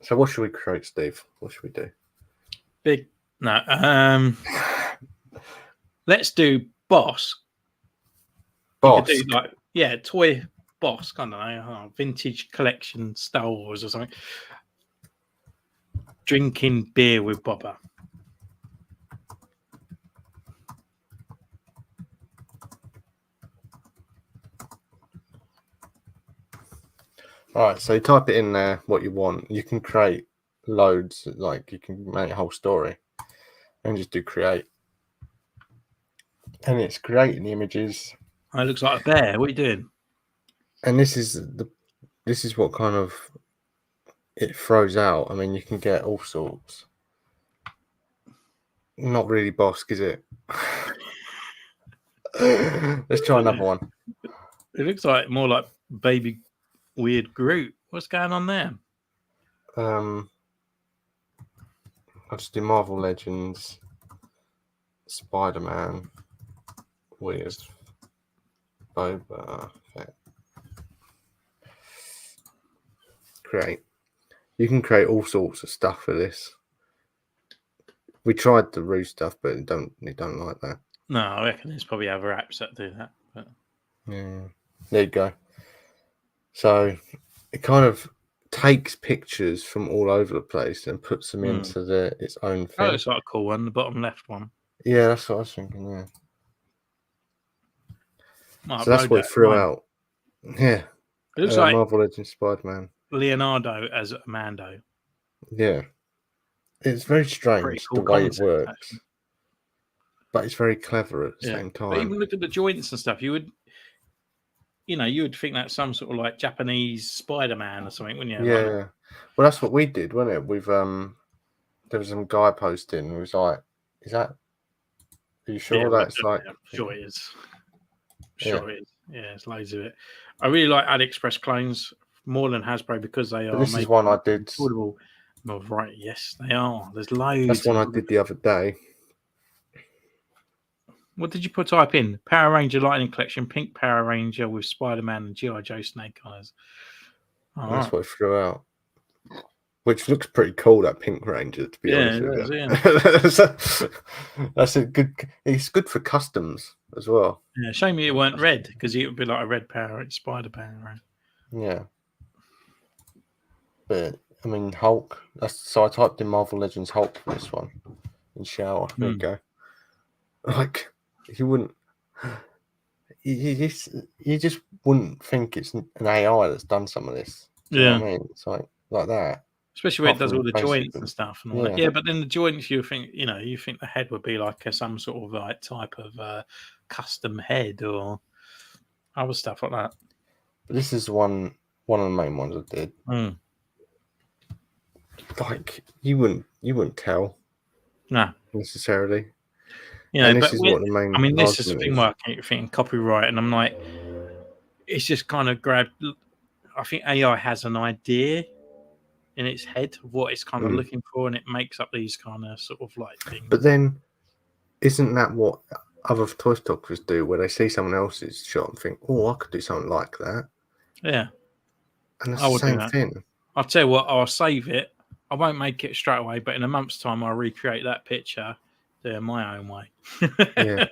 So what should we create, Steve? What should we do? Let's do boss. Boss. You could do toy boss, kind of vintage collection Star Wars or something. Drinking beer with Boba. All right, so you type it in there what you want. You can create loads, like you can make a whole story and just do create. And it's creating the images. Oh, it looks like a bear. What are you doing? And this is what kind of it throws out. I mean, you can get all sorts. Not really Bosk, is it? Let's try another one. It looks like more like baby weird Groot. What's going on there? I'll just do Marvel Legends, Spider-Man with Boba Fett. Create. You can create all sorts of stuff for this. We tried the Roo stuff, but it don't like that. No, I reckon there's probably other apps that do that. But... Yeah, there you go. So it kind of takes pictures from all over the place and puts them into its own thing. Oh, it's like a cool one, the bottom left one. Yeah, that's what I was thinking. Yeah. So that's what it threw out. Yeah. It looks like Marvel Legends Spider-Man. Leonardo as Mando. Yeah. It's very strange the way it works. Actually. But it's very clever at the same time. But even look at the joints and stuff. You would think that's some sort of like Japanese Spider-Man or something, wouldn't you? Yeah. Well, that's what we did, wasn't it? We've there was some guy posting who was like, are you sure that's like... I'm sure it is. Sure it is. Yeah, it's loads of it. I really like AliExpress clones more than Hasbro because they are. This is one I did. Affordable. Well, right, yes, they are. There's loads. That's one I did the other day. What did you type in? Power Ranger Lightning Collection, pink Power Ranger with Spider-Man and G.I. Joe Snake Eyes. That's what it threw out. Which looks pretty cool, that pink Ranger, to be honest with you. That's a good. It's good for customs as well. Yeah, shame it weren't red, because it would be like a red Power Spider-Man, right? Yeah. But I mean, Hulk. So I typed in Marvel Legends Hulk for this one in shower. There you go. Like you wouldn't. You just wouldn't think it's an AI that's done some of this. You know what I mean? It's like that. Especially when it does all the joints and stuff and all that. Yeah, but then the joints, you think the head would be like some sort of like type of custom head or other stuff like that. But this is one of the main ones I did. like you wouldn't tell No, necessarily. you know, And this but is what the main this is the argument thing is. where I keep thinking copyright, and I'm like, it's just kind of grabbed. I think AI has an idea in its head of what it's kind of looking for, and it makes up these kind of sort of like things. But then, isn't that what other toy stockers do, where they see someone else's shot and think, "Oh, I could do something like that," Yeah, and it's I the would do same that. thing. I'll tell you what, I'll save it. I won't make it straight away, but in a month's time, I'll recreate that picture my own way. Yeah.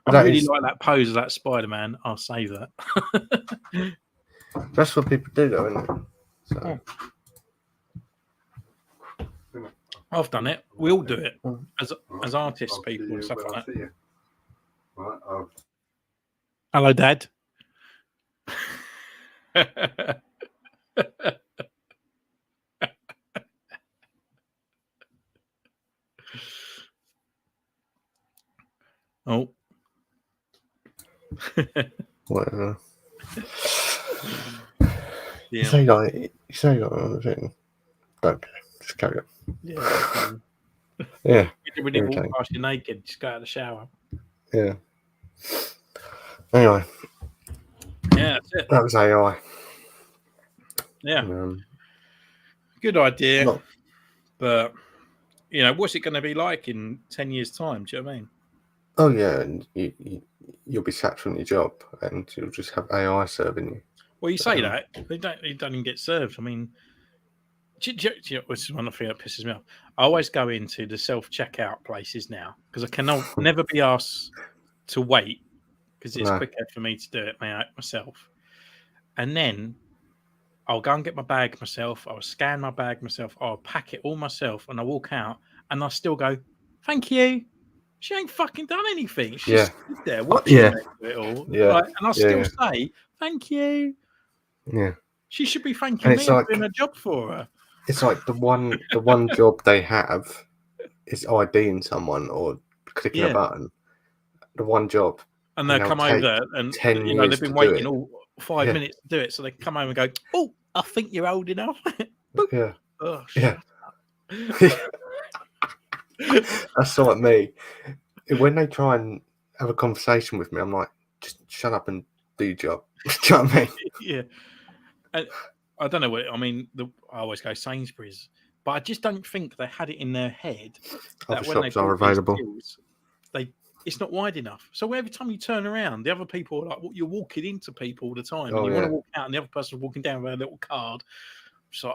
I That really is- like that pose of that Spider-Man. I'll save that. That's what people do, though, isn't it? So, I've done it. We all do it as artists, people, and stuff like that. Hello, Dad. Oh. whatever. Yeah. You say like another thing. Don't care. Just carry on. Yeah. Yeah. We didn't walk Irritating. past you naked. Just go out of the shower. Yeah. Anyway, Yeah, that's it. that was AI. Yeah. Good idea. Not- But, you know, what's it going to be like in 10 years' time? Do you know what I mean? Oh yeah, and you'll be sacked from your job, and you'll just have AI serving you. Well, you say that. They don't even get served. I mean, this is one thing that pisses me off. I always go into the self-checkout places now because I can never be asked to wait because it's No. quicker for me to do it myself. And then I'll go and get my bag myself. I'll scan my bag myself. I'll pack it all myself, and I walk out, and I still go, "Thank you." She ain't fucking done anything. She's stood there watching me do it all. Yeah. Right? And I'll still say, "Thank you." Yeah. She should be thanking me for doing a job for her. It's like the one job they have is IDing someone or clicking a button. The one job. And they'll come over and 10 you know, they've years been to do waiting it. all 5 minutes to do it. So they come home and go, "Oh, I think you're old enough." Boop. Yeah. Oh, Yeah. That's like me. When they try and have a conversation with me, I'm like, just shut up and do your job. Do you know what I mean? Yeah. And I don't know what I mean. I always go Sainsbury's, but I just don't think they had it in their head that Other when they shops are bought these available. deals, it's not wide enough. So every time you turn around, the other people are like, you're walking into people all the time, and you want to walk out, and the other person's walking down with a little card. So,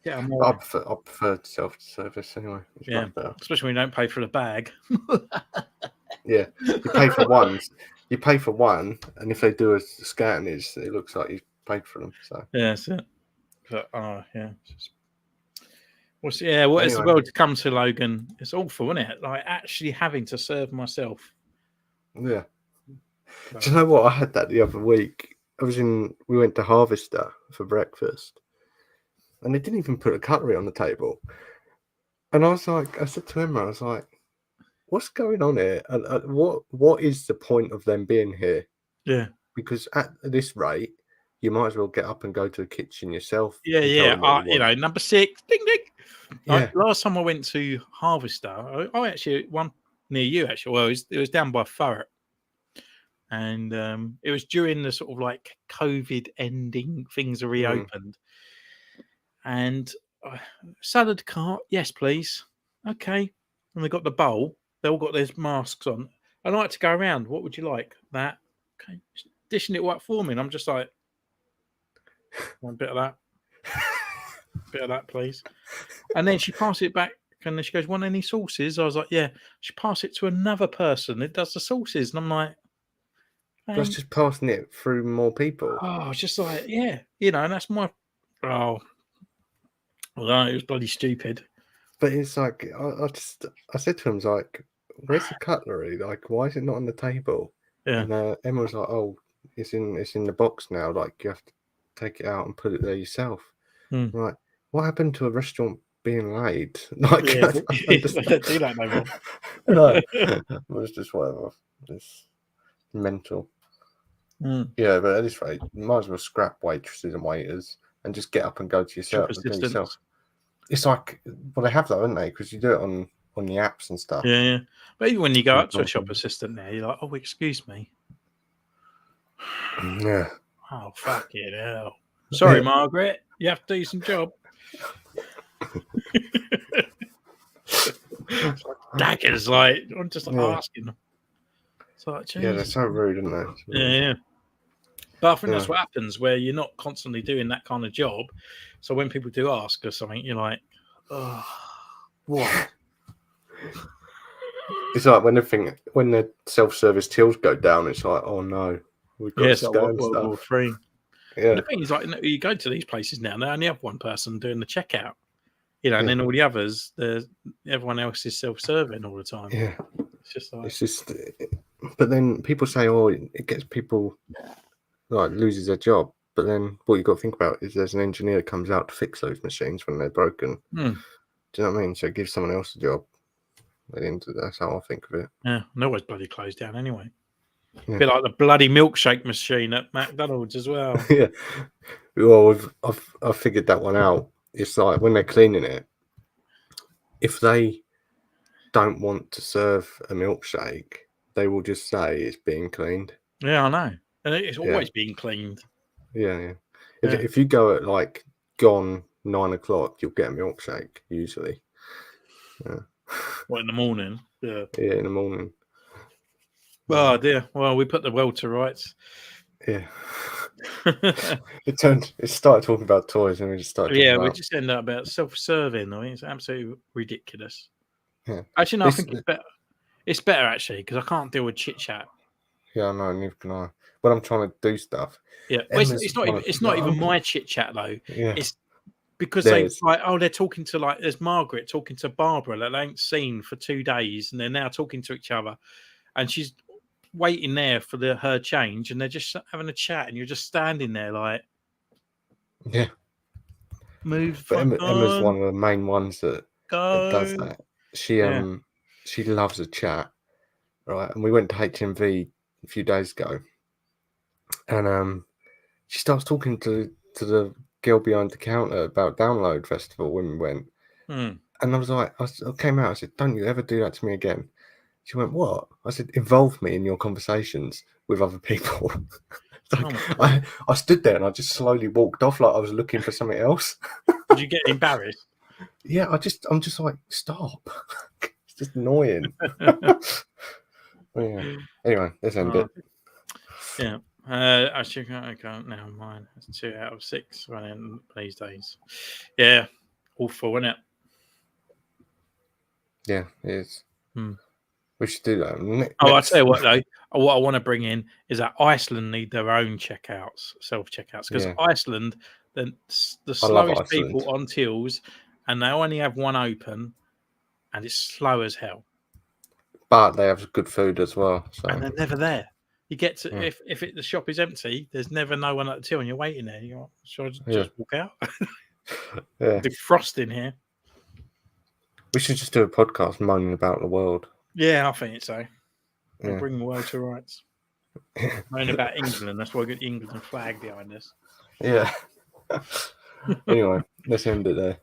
get them I all. prefer self-service anyway. It's much better. Especially when you don't pay for the bag. Yeah, you pay for one. You pay for one, and if they do a scan, it looks like you paid for them. So yeah, that's it. But yeah. What is the Anyway. world to come to, Logan? It's awful, isn't it? Like actually having to serve myself. yeah. Do you know what? I had that the other week. We went to Harvester for breakfast, and they didn't even put a cutlery on the table. And I said to Emma, I was like, "What's going on here? And what is the point of them being here? Yeah. Because at this rate, you might as well get up and go to the kitchen yourself." Yeah. You know, number 6. Ding ding. Yeah. Last time I went to Harvester, I actually one near you actually. Well, it was down by Thurrock. And it was during the sort of like COVID ending, things are reopened. And salad cart, yes, please. Okay. And they got the bowl. They all got their masks on. I like to go around. What would you like? That. Okay. Just dishing it right for me. And I'm just like, one bit of that. Bit of that, please. And then she passed it back. And then she goes, "Want any sauces?" I was like, "Yeah." She passed it to another person that does the sauces. And I'm like, That's just passing it through more people. oh, it's just like, yeah, you know, and that's my, well, it was bloody stupid. But it's like, I said to him, I was like, "Where's the cutlery? Like, why is it not on the table?" Yeah. And Emma was like, "Oh, it's in the box now. Like, you have to take it out and put it there yourself." Right? What happened to a restaurant being laid? Like, Yeah, they don't do that no more. No, it was just whatever. It's mental. Yeah, but at this rate, you might as well scrap waitresses and waiters. and just get up and go to Shop yourself. Do yourself. assistants. It's like, well, they have that, haven't they? Because you do it on the apps and stuff. Yeah. But even when you go up to a shop assistant now, you're like, oh, excuse me. Yeah. Oh, fucking hell. Sorry, Margaret. You have to do some job. Daggers, like, I'm just asking them. It's like, Jesus. Yeah, they're so rude, aren't they? Yeah. But I think that's what happens where you're not constantly doing that kind of job. So when people do ask or something, you're like, oh, what? It's like when the self-service tills go down, it's like, oh no, we've got to scan World War stuff. III. Yeah. The thing is, like, you go to these places now, they only have one person doing the checkout, and then all the others, everyone else is self-serving all the time. Yeah. It's just like, but then people say, oh, it gets people like loses their job. But then what you've got to think about is there's an engineer that comes out to fix those machines when they're broken. Do you know what I mean? So it gives someone else a job. That's how I think of it. Yeah, and always bloody closed down anyway. A bit like the bloody milkshake machine at McDonald's as well. Yeah. Well, I've figured that one out. It's like when they're cleaning it, if they don't want to serve a milkshake, they will just say it's being cleaned. Yeah, I know. And it's always being cleaned. Yeah. If you go at like gone 9 o'clock, you'll get a milkshake usually. Yeah. What, in the morning? Yeah. Yeah, in the morning. Oh dear. Well, we put the world to rights. Yeah. It started talking about toys and we just started talking we just end up about self-serving. I mean, it's absolutely ridiculous. Yeah. Actually, no, I think it's better. It's better actually because I can't deal with chit chat. Yeah, I know, neither can I. When I'm trying to do stuff. Yeah, well, it's not even my chit chat though. Yeah. It's because they're talking to, like, there's Margaret talking to Barbara that they ain't seen for 2 days, and they're now talking to each other, and she's waiting there for her change, and they're just having a chat, and you're just standing there like, yeah, move. But Emma's one of the main ones that does that. She loves a chat, right? And we went to HMV a few days ago, and she starts talking to the girl behind the counter about Download Festival when we went. And I was like, I came out, I said, don't you ever do that to me again. She went, what? I said, involve me in your conversations with other people. I stood there and I just slowly walked off like I was looking for something else. Did you get embarrassed? Yeah, I'm just like, stop. It's just annoying. Yeah. Anyway, let's end it. Yeah. Actually, I can't now. Mine is 2 out of 6 running these days. Yeah. Awful, isn't it? Yeah, it is. We should do that. I'll tell you what, though. What I want to bring in is that Iceland need their own self-checkouts, because Iceland, the slowest people on tills, and they only have one open, and it's slow as hell. But they have good food as well. So. And they're never there. You get to if the shop is empty, there's never no one at the till, and you're waiting there. You go, should I just walk out? Defrosting here. We should just do a podcast moaning about the world. Yeah, I think so. We'll bring the world to rights. Moaning about England. That's why we got the England flag behind us. Yeah. Anyway, let's end it there.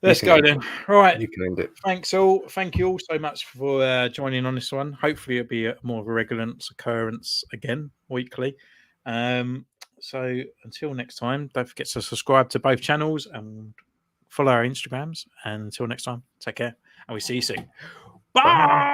Let's go then. Right. You can end it. Thanks all. Thank you all so much for joining on this one. Hopefully it'll be more of a regular occurrence again, weekly. So until next time, don't forget to subscribe to both channels and follow our Instagrams. And until next time, take care. And we see you soon. Bye.